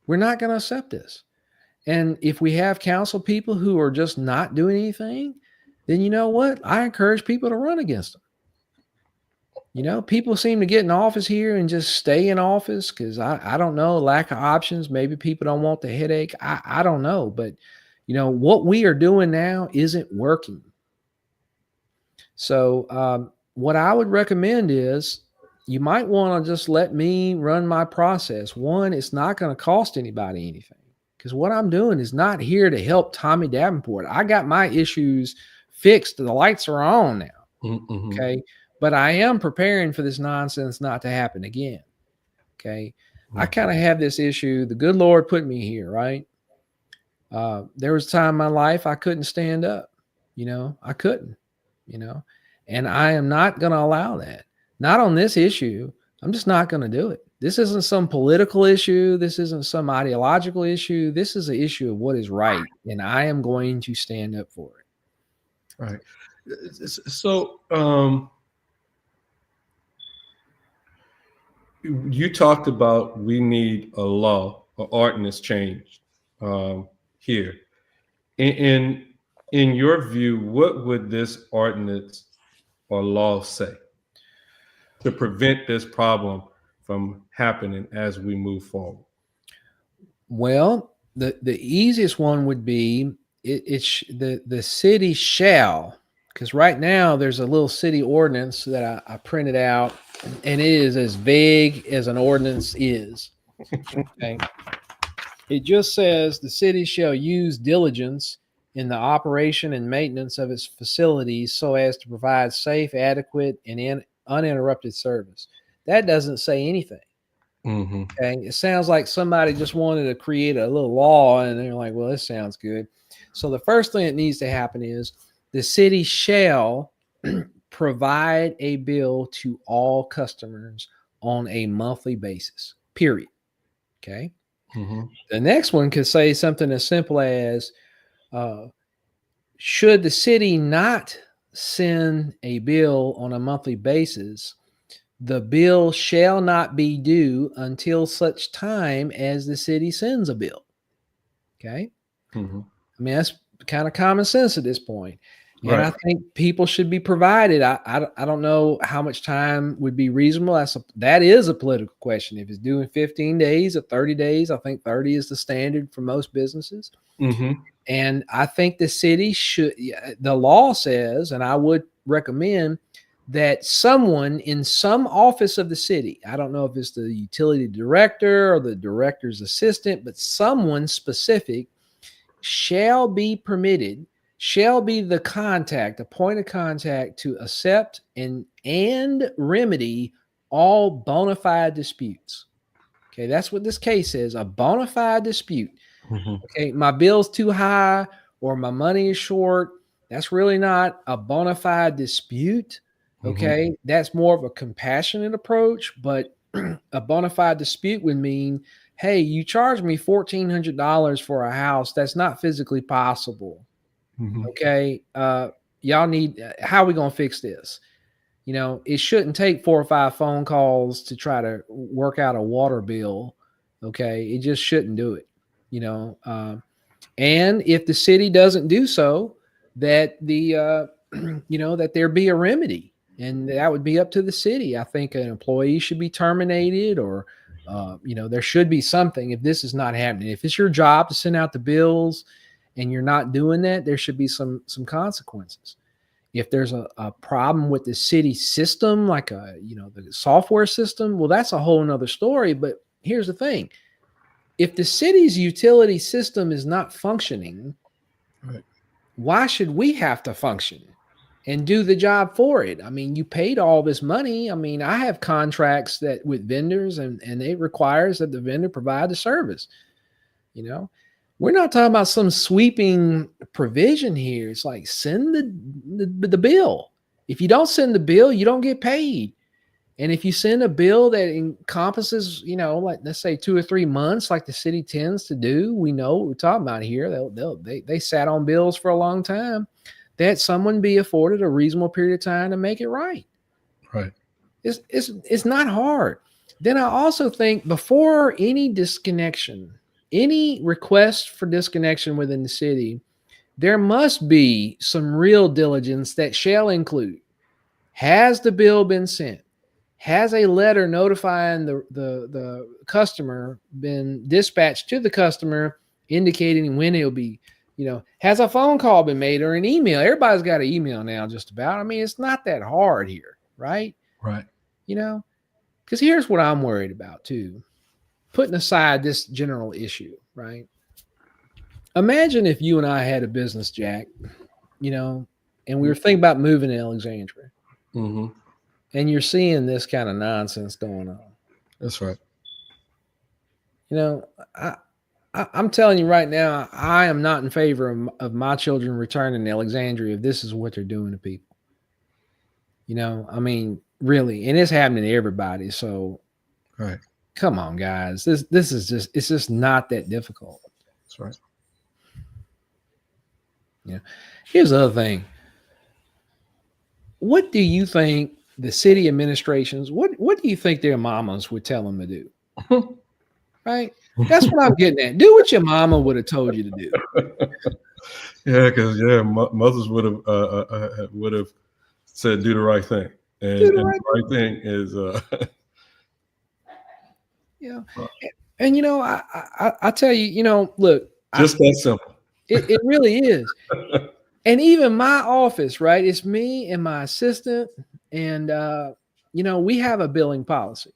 B: We're not going to accept this. And if we have council people who are just not doing anything, then you know what? I encourage people to run against them. People seem to get in office here and just stay in office because I don't know, lack of options. Maybe people don't want the headache. I don't know. But, what we are doing now isn't working. So what I would recommend is you might want to just let me run my process. One, it's not going to cost anybody anything, because what I'm doing is not here to help Tommy Davenport. I got my issues fixed. The lights are on now.
A: Mm-hmm.
B: Okay. But I am preparing for this nonsense not to happen again. Okay. I kind of have this issue. The good Lord put me here, right? There was a time in my life I couldn't stand up. I couldn't, and I am not going to allow that. Not on this issue. I'm just not going to do it. This isn't some political issue. This isn't some ideological issue. This is an issue of what is right, and I am going to stand up for it.
A: Right. So, you talked about we need a law ordinance changed here. In in your view, what would this ordinance or law say to prevent this problem from happening as we move forward?
B: Well, the easiest one would be the city shall, because right now there's a little city ordinance that I printed out, and it is as vague as an ordinance is. Okay. It just says the city shall use diligence in the operation and maintenance of its facilities so as to provide safe, adequate, and uninterrupted service. That doesn't say anything.
A: Mm-hmm.
B: Okay. It sounds like somebody just wanted to create a little law and they're like, well, this sounds good. So the first thing that needs to happen is the city shall provide a bill to all customers on a monthly basis, period. Okay.
A: Mm-hmm.
B: The next one could say something as simple as uh, should the city not send a bill on a monthly basis, the bill shall not be due until such time as the city sends a bill. Okay.
A: Mm-hmm.
B: I mean, that's kind of common sense at this point. And I
A: Right.
B: think people should be provided. I don't know how much time would be reasonable. That is a political question. If it's due in 15 days or 30 days, I think 30 is the standard for most businesses.
A: Mm-hmm.
B: And I think the city should, the law says, and I would recommend that someone in some office of the city, I don't know if it's the utility director or the director's assistant, but someone specific shall be permitted, shall be the contact, a point of contact to accept and remedy all bona fide disputes. Okay, that's what this case is, a bona fide dispute.
A: Mm-hmm.
B: Okay, my bill's too high or my money is short. That's really not a bona fide dispute. Okay, that's more of a compassionate approach, but a bona fide dispute would mean, hey, you charged me $1,400 for a house that's not physically possible.
A: Mm-hmm.
B: Okay, y'all need, how are we going to fix this? You know, it shouldn't take 4 or 5 phone calls to try to work out a water bill. Okay, it just shouldn't do it. You know, and if the city doesn't do so, that the that there be a remedy, and that would be up to the city. I think an employee should be terminated, or there should be something if this is not happening. If it's your job to send out the bills and you're not doing that, there should be some consequences. If there's a problem with the city system, like the software system, well, that's a whole nother story. But here's the thing: if the city's utility system is not functioning,
A: right,
B: why should we have to function and do the job for it? I mean, you paid all this money. I mean, I have contracts that with vendors, and it requires that the vendor provide the service. You know, we're not talking about some sweeping provision here. It's like send the bill. If you don't send the bill, you don't get paid. And if you send a bill that encompasses, like let's say 2 or 3 months, like the city tends to do, we know what we're talking about here. They sat on bills for a long time. That someone be afforded a reasonable period of time to make it right.
A: right.
B: It's not hard. Then I also think before any disconnection, any request for disconnection within the city, there must be some real diligence that shall include: has the bill been sent? Has a letter notifying the customer been dispatched to the customer indicating when it'll be, has a phone call been made or an email? Everybody's got an email now, just about. I mean, it's not that hard here, right?
A: Right.
B: Because here's what I'm worried about too, putting aside this general issue, right? Imagine if you and I had a business, Jack, and we were thinking about moving to Alexandria.
A: Mm-hmm.
B: And you're seeing this kind of nonsense going on.
A: That's right.
B: I'm telling you right now, I am not in favor of my children returning to Alexandria if this is what they're doing to people. I mean, really, and it's happening to everybody. So,
A: right,
B: come on, guys. This is it's just not that difficult.
A: That's right.
B: Here's the other thing. What do you think the city administrations, what do you think their mamas would tell them to do? right? That's what I'm getting at. Do what your mama would have told you to do.
A: Yeah, because mothers would have said do the right thing,
B: Do the
A: and
B: right
A: the right thing is
B: thing. Yeah. And I tell you, look,
A: just that simple.
B: it really is. And even my office, right? It's me and my assistant, and we have a billing policy,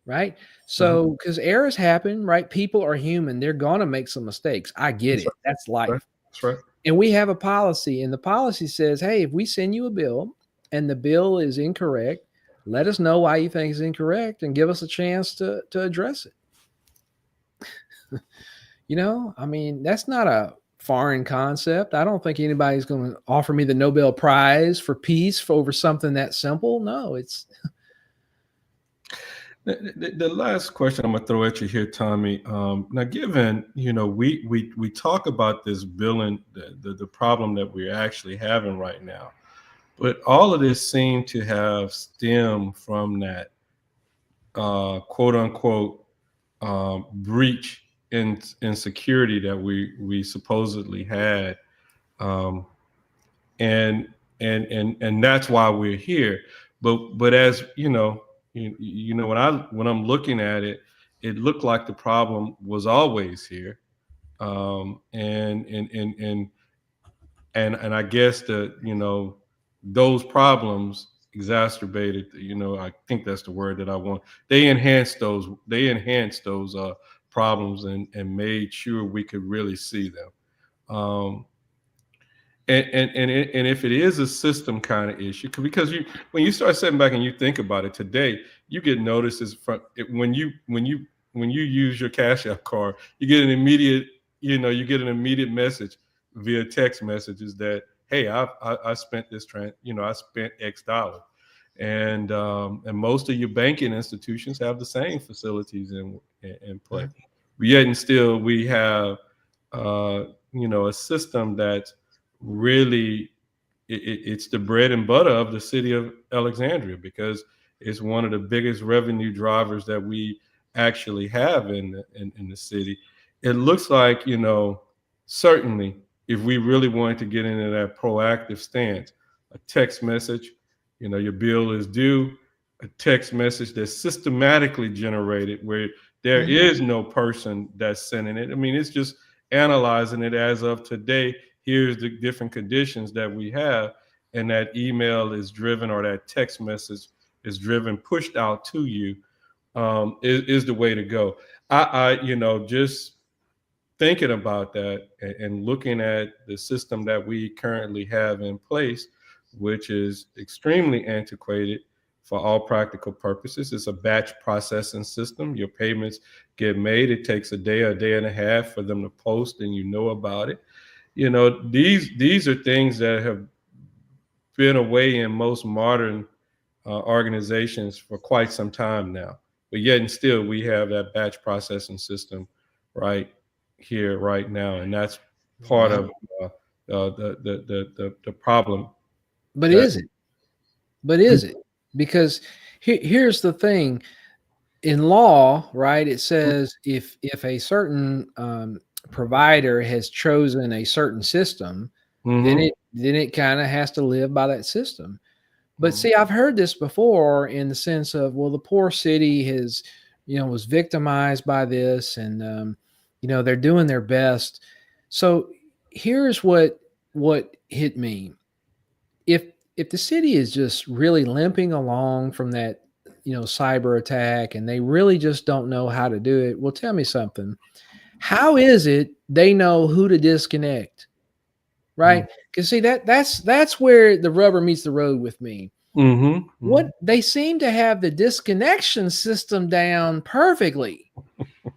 B: right?
A: Mhm.
B: So because errors happen, right? People are human; they're gonna make some mistakes. I get
A: That's
B: it.
A: right.
B: That's
A: Right.
B: life.
A: That's right.
B: And we have a policy, and the policy says, hey, if we send you a bill and the bill is incorrect, let us know why you think it's incorrect and give us a chance to address it. I mean, that's not a foreign concept. I don't think anybody's going to offer me the Nobel Prize for peace over something that simple. No, it's
A: The last question I'm gonna throw at you here, Tommy. Now, given we talk about this billing, the problem that we're actually having right now, but all of this seemed to have stemmed from that quote unquote breach in security that we supposedly had, um, and and that's why we're here. But as when I'm looking at it, it looked like the problem was always here, and I guess that those problems exacerbated. I think that's the word that I want. They enhanced those problems and made sure we could really see them. And if it is a system kind of issue, because when you start sitting back and you think about it today, you get notices from it when you use your Cash App card, you get an immediate message via text messages that, hey, I spent I spent X dollar, and most of your banking institutions have the same facilities in play, but yet and still we have uh, a system that's really it's the bread and butter of the city of Alexandria, because it's one of the biggest revenue drivers that we actually have in the city. It looks like, certainly, if we really wanted to get into that proactive stance, a text message, your bill is due, a text message that's systematically generated where there
B: Mhm.
A: is no person that's sending it. I mean, it's just analyzing it as of today. Here's the different conditions that we have, and that email is driven, or that text message is driven, pushed out to you, is the way to go. Just thinking about that and looking at the system that we currently have in place, which is extremely antiquated for all practical purposes. It's a batch processing system. Your payments get made. It takes a day and a half for them to post, and you know about it. These are things that have been away in most modern organizations for quite some time now. But yet and still, we have that batch processing system right here, right now, and that's part
B: Yeah.
A: of the problem.
B: But
A: That
B: is it? But is it? Because here's the thing. In law, right, it says if a certain provider has chosen a certain system, then
A: mm-hmm,
B: it kind of has to live by that system. But see, I've heard this before in the sense of, well, the poor city was victimized by this, and they're doing their best. So here's what hit me. If the city is just really limping along from that, cyber attack, and they really just don't know how to do it, well, tell me something. How is it they know who to disconnect? Right? Because see that's where the rubber meets the road with me.
A: mm-hmm.
B: What they seem to have the disconnection system down perfectly,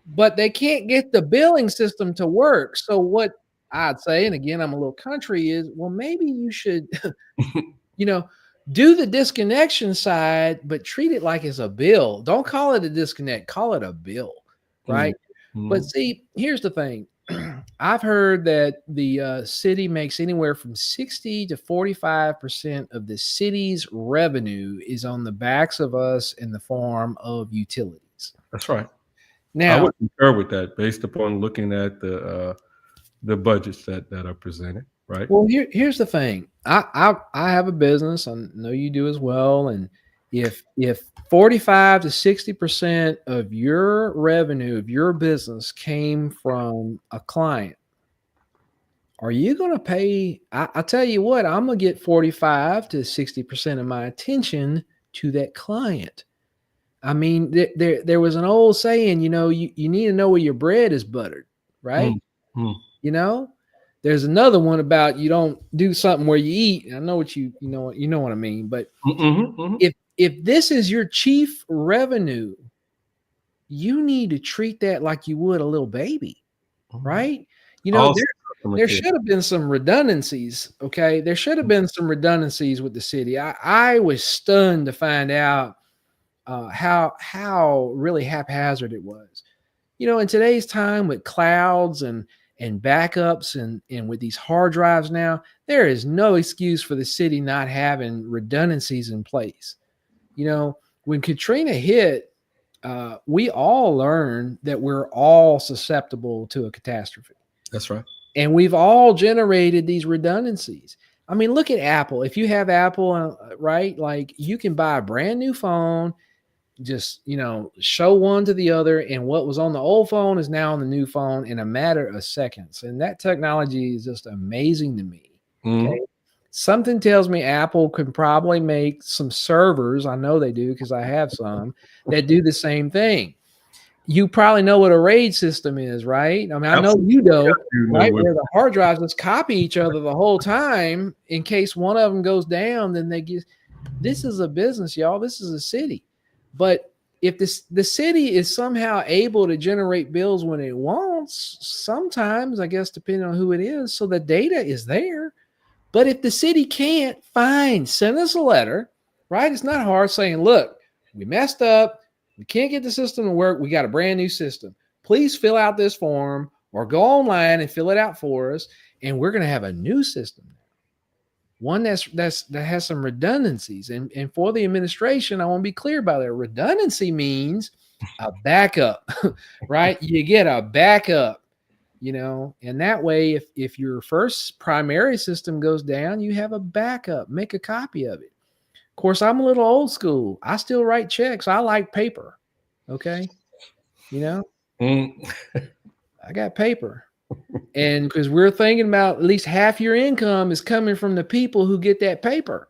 B: but they can't get the billing system to work. So what I'd say, and again, I'm a little country, is, well, maybe you should, you know, do the disconnection side, but treat it like it's a bill. Don't call it a disconnect, call it a bill, right? But
A: Mm-hmm.
B: see, here's the thing. I've heard that the city makes anywhere from 60 to 45% of the city's revenue is on the backs of us in the form of utilities.
A: That's right. I
B: Now,
A: would concur with that based upon looking at the budgets that are presented, right?
B: well, here's the thing. I have a business. I know you do as well. And if 45 to 60% of your revenue of your business came from a client, are you going to pay? I tell you what, I'm going to get 45 to 60% of my attention to that client. I mean, there was an old saying, you need to know where your bread is buttered, right?
A: Mm, mm,
B: You know, there's another one about you don't do something where you eat. I know what you know what I mean. But
A: mm.
B: if this is your chief revenue, you need to treat that like you would a little baby,
A: Mhm.
B: right? You know,
A: Also,
B: there
A: customer
B: there
A: care.
B: should have been some redundancies. Okay, there should have been some redundancies with the city. I was stunned to find out how really haphazard it was. In today's time with clouds and backups and with these hard drives now, there is no excuse for the city not having redundancies in place. When Katrina hit, we all learned that we're all susceptible to a catastrophe,
A: That's right.
B: and we've all generated these redundancies. I mean, look at Apple. If you have Apple, right, like you can buy a brand new phone, just show one to the other, and what was on the old phone is now on the new phone in a matter of seconds. And that technology is just amazing to me. Okay,
A: Mhm.
B: something tells me Apple could probably make some servers, I know they do because I have some, that do the same thing. You probably know what a RAID system is, right? I mean, I know
A: Absolutely.
B: you
A: I
B: know,
A: do know
B: right?
A: what.
B: Where the hard drives just copy each other the whole time in case one of them goes down, then they get. This is a business, y'all. This is a city. But if the city is somehow able to generate bills when it wants, sometimes I guess depending on who it is, so the data is there. But if the city can't, fine, send us a letter, right? It's not hard saying, look, we messed up. We can't get the system to work. We got a brand new system. Please fill out this form or go online and fill it out for us. And we're going to have a new system, one that has some redundancies. And for the administration, I want to be clear about that. Redundancy means a backup, right? You get a backup, and that way, if your first primary system goes down, you have a backup. Make a copy of it. Of course, I'm a little old school. I still write checks. I like paper. Okay, you know,
A: Mm.
B: I got paper. And because we're thinking about at least half your income is coming from the people who get that paper,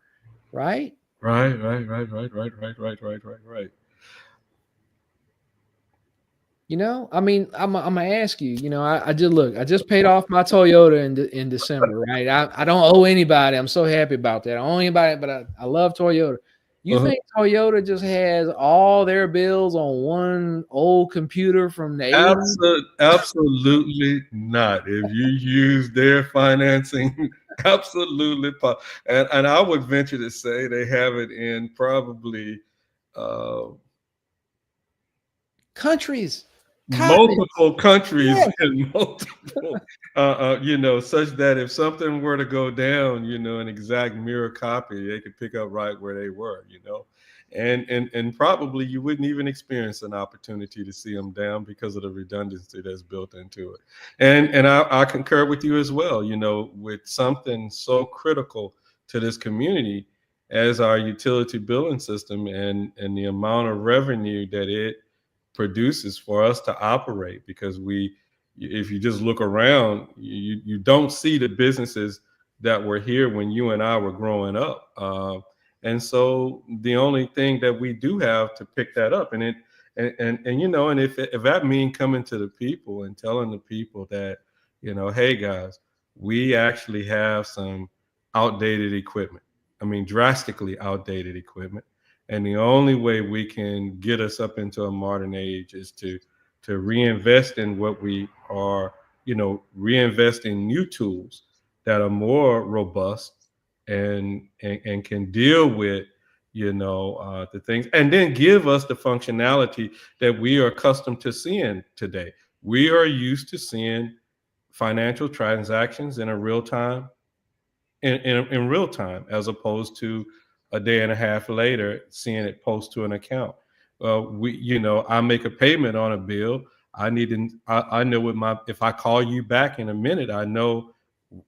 B: right?
A: Right, right, right, right, right, right, right, right, right, right.
B: I mean, I'm gonna ask you. I just look. I just paid off my Toyota in December, right? I don't owe anybody. I'm so happy about that. I don't owe anybody, but I love Toyota. You
A: Uh-huh.
B: think Toyota just has all their bills on one old computer from the 80s?
A: Absolutely not. If you use their financing, absolutely. And I would venture to say they have it in probably uh,
B: Countries, continents.
A: multiple countries
B: Yeah.
A: and multiple, such that if something were to go down, an exact mirror copy, they could pick up right where they were. And probably you wouldn't even experience an opportunity to see them down because of the redundancy that's built into it. And I concur with you as well, with something so critical to this community as our utility billing system and the amount of revenue that it produces for us to operate, because if you just look around, you don't see the businesses that were here when you and I were growing up. And so the only thing that we do have to pick that up, and if that means coming to the people and telling the people that, hey guys, we actually have some outdated equipment. I mean, drastically outdated equipment, and the only way we can get us up into a modern age is to reinvest in what we are, reinvest in new tools that are more robust and can deal with, the things, and then give us the functionality that we are accustomed to seeing today. We are used to seeing financial transactions in a real time, in real time, as opposed to a day and a half later seeing it post to an account. I make a payment on a bill. I know if I call you back in a minute, I know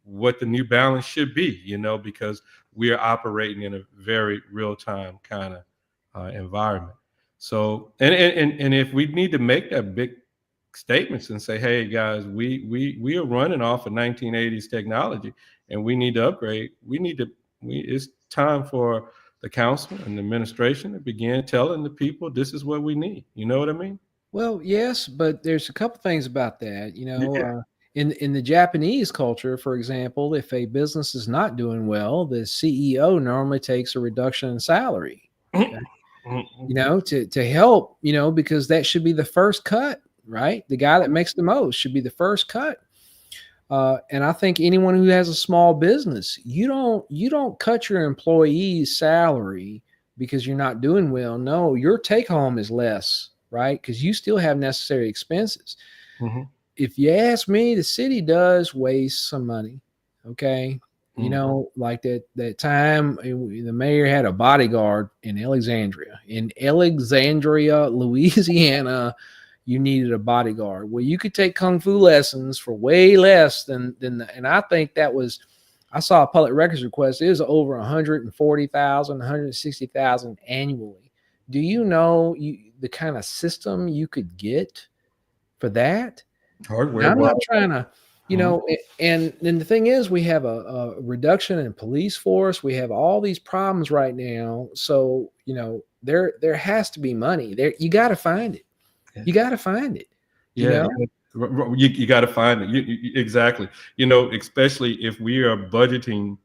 A: what the new balance should be, because we are operating in a very real time kind of environment. So, and if we need to make that big statements and say, hey guys, we are running off of 1980s technology and we need to upgrade. It's time for the council and the administration to begin telling the people this is what we need. You know what I mean?
B: Well, yes, but there's a couple things about that.
A: Yeah.
B: In the Japanese culture, for example, if a business is not doing well, the CEO normally takes a reduction in salary. Okay. To help, because that should be the first cut, right? The guy that makes the most should be the first cut. And I think anyone who has a small business, you don't cut your employee's salary because you're not doing well. No, your take home is less, right? Because you still have necessary expenses.
A: Mm-hmm.
B: If you ask me, the city does waste some money. Okay. Like that time the mayor had a bodyguard in Alexandria. In Alexandria, Louisiana, you needed a bodyguard. Well, you could take kung fu lessons for way less than and I think I saw a public records request. It was over 140,000, 160,000 annually. Do you know the kind of system you could get for that?
A: Hardware.
B: Now, I'm not trying to, and the thing is, we have a reduction in police force. We have all these problems right now. So, there has to be money there. You got to find it. You got to find it.
A: Yeah. You got to find it. Exactly. Especially if we are budgeting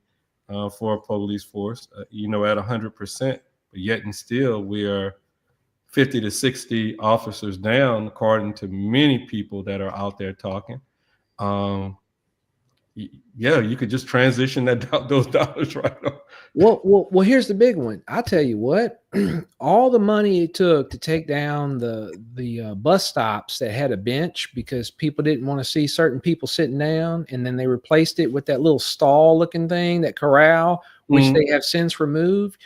A: for a police force, at 100%, but yet and still we are 50 to 60 officers down, according to many people that are out there talking. You could just transition those dollars right on.
B: Well, here's the big one. I tell you what, all the money it took to take down the bus stops that had a bench because people didn't want to see certain people sitting down, and then they replaced it with that little stall looking thing, that corral, which they have since removed.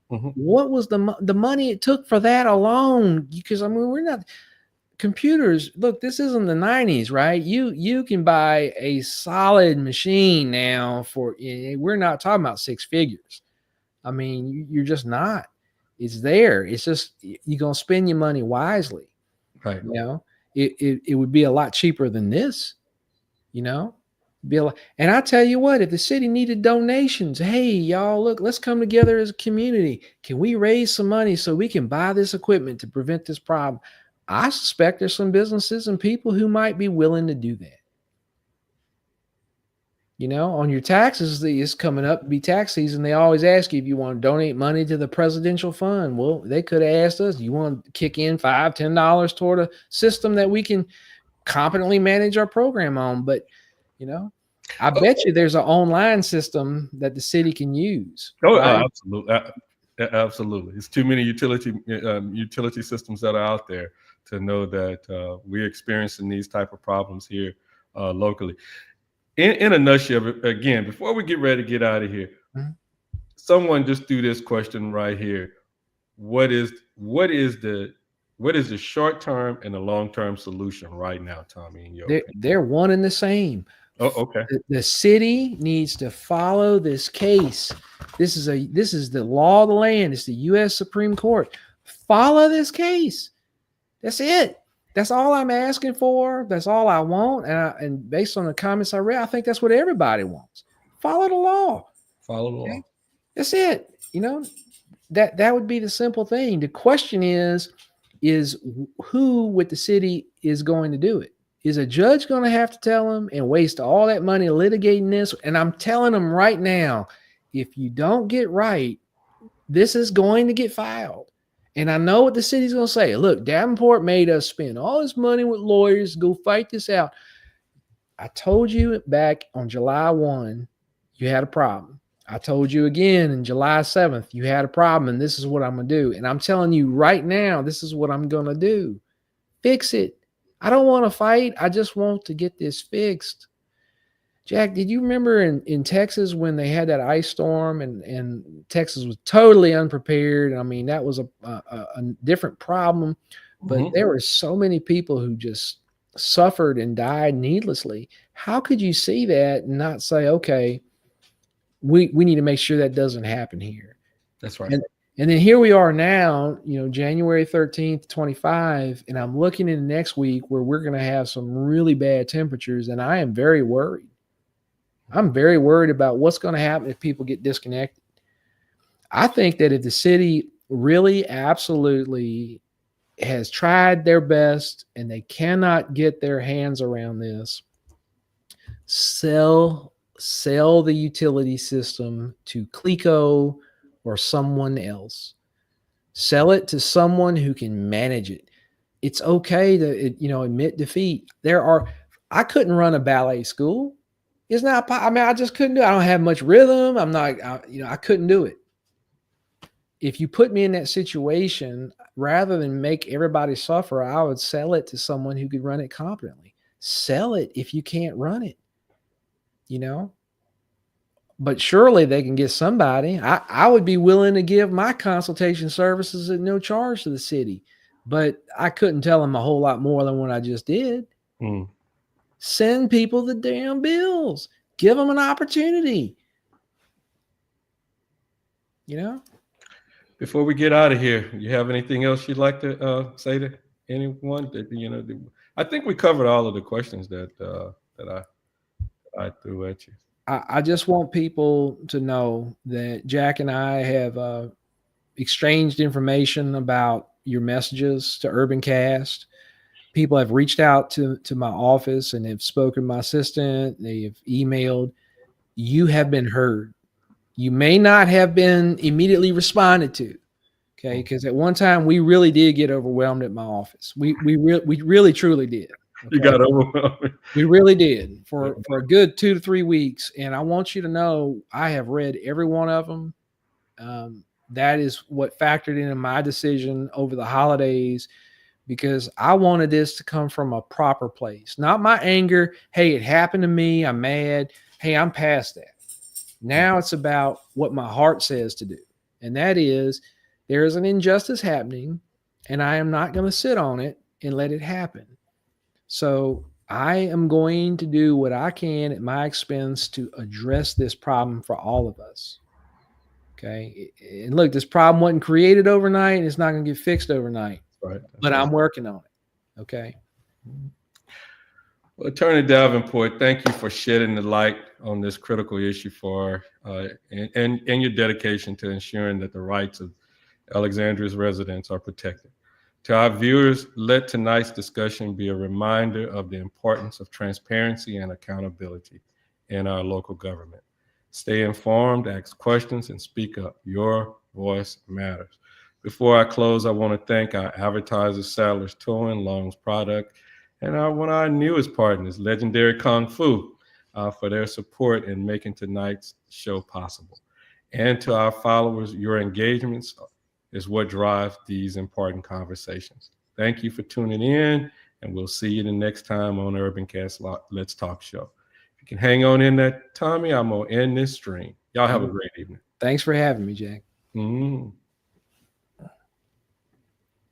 B: Mm-hmm. What was the money it took for that alone? Because we're not computers. Look, this isn't the 90s, right? You can buy a solid machine now we're not talking about six figures. You're just not. It's there. It's just you're gonna spend your money wisely,
A: right?
B: It would be a lot cheaper than this, And I tell you what, if the city needed donations, hey, y'all, look, let's come together as a community. Can we raise some money so we can buy this equipment to prevent this problem? I suspect there's some businesses and people who might be willing to do that. On your taxes, it's coming up to be tax season. They always ask you if you want to donate money to the presidential fund. Well, they could have asked us, you want to kick in $5, $10 toward a system that we can competently manage our program on. But, I bet you there's an online system that the city can use.
A: Oh, right? Absolutely. Absolutely. It's too many utility systems that are out there to know that we're experiencing these type of problems here locally. In a nutshell, again, before we get ready to get out of here, someone just threw this question right here. What is the short term and the long term solution right now, Tommy? In your opinion?
B: They're one and the same.
A: Oh, okay.
B: The city needs to follow this case. This is the law of the land. It's the U.S. Supreme Court. Follow this case. That's it. That's all I'm asking for. That's all I want. And based on the comments I read, I think that's what everybody wants. Follow the law.
A: Follow the law.
B: That's it. That would be the simple thing. The question is who with the city is going to do it? Is a judge going to have to tell them and waste all that money litigating this? And I'm telling them right now, if you don't get right, this is going to get filed. And I know what the city's going to say. Look, Davenport made us spend all this money with lawyers to go fight this out. I told you back on July 1, you had a problem. I told you again on July 7th, you had a problem, and this is what I'm going to do. And I'm telling you right now, this is what I'm going to do. Fix it. I don't want to fight. I just want to get this fixed. Jack, did you remember in Texas when they had that ice storm and Texas was totally unprepared? I mean, that was a different problem, but
A: Mhm.
B: there were so many people who just suffered and died needlessly. How could you see that and not say, okay, we need to make sure that doesn't happen here?
A: That's right.
B: And and then here we are now, January 13th, 25, and I'm looking in next week where we're going to have some really bad temperatures, and I am very worried. I'm very worried about what's going to happen if people get disconnected. I think that if the city really absolutely has tried their best and they cannot get their hands around this, sell the utility system to Clico or someone else. Sell it to someone who can manage it. It's okay to admit defeat. I couldn't run a ballet school. It's not. I mean, I just couldn't do it. I don't have much rhythm. I'm not. I couldn't do it. If you put me in that situation, rather than make everybody suffer, I would sell it to someone who could run it competently. Sell it if you can't run it. You know, but surely they can get somebody. I would be willing to give my consultation services at no charge to the city, but I couldn't tell them a whole lot more than what I just did.
A: Mm.
B: Send people the damn bills. Give them an opportunity. You know?
A: Before we get out of here, you have anything else you'd like to say to anyone? I think we covered all of the questions that I threw at you.
B: I just want people to know that Jack and I have exchanged information about your messages to UrbanCast. People have reached out to my office and have spoken to my assistant. They have emailed. You have been heard. You may not have been immediately responded to, okay? Because at one time we really did get overwhelmed at my office. We really truly did.
A: You
B: Okay,
A: got overwhelmed.
B: we really did for a good 2 to 3 weeks. And I want you to know I have read every one of them. That is what factored into my decision over the holidays, because I wanted this to come from a proper place, not my anger. Hey, it happened to me. I'm mad. Hey, I'm past that. Now it's about what my heart says to do. And that is, there is an injustice happening, and I am not going to sit on it and let it happen. So I am going to do what I can at my expense to address this problem for all of us. Okay. And look, this problem wasn't created overnight, and it's not going to get fixed overnight.
A: Right.
B: But I'm working on it. Okay.
A: Well, Attorney Davenport, thank you for shedding the light on this critical issue and your dedication to ensuring that the rights of Alexandria's residents are protected. To our viewers, let tonight's discussion be a reminder of the importance of transparency and accountability in our local government. Stay informed, ask questions, and speak up. Your voice matters. Before I close, I want to thank our advertisers, Sadler's Towing, Long's Product, and one of our newest partners, Legendary Kung Fu, for their support in making tonight's show possible. And to our followers, your engagements is what drives these important conversations. Thank you for tuning in, and we'll see you the next time on UrbanCast's Let's Talk Show. If you can hang on in there, Tommy, I'm going to end this stream. Y'all have a great evening.
B: Thanks for having me, Jack.
A: Mm-hmm.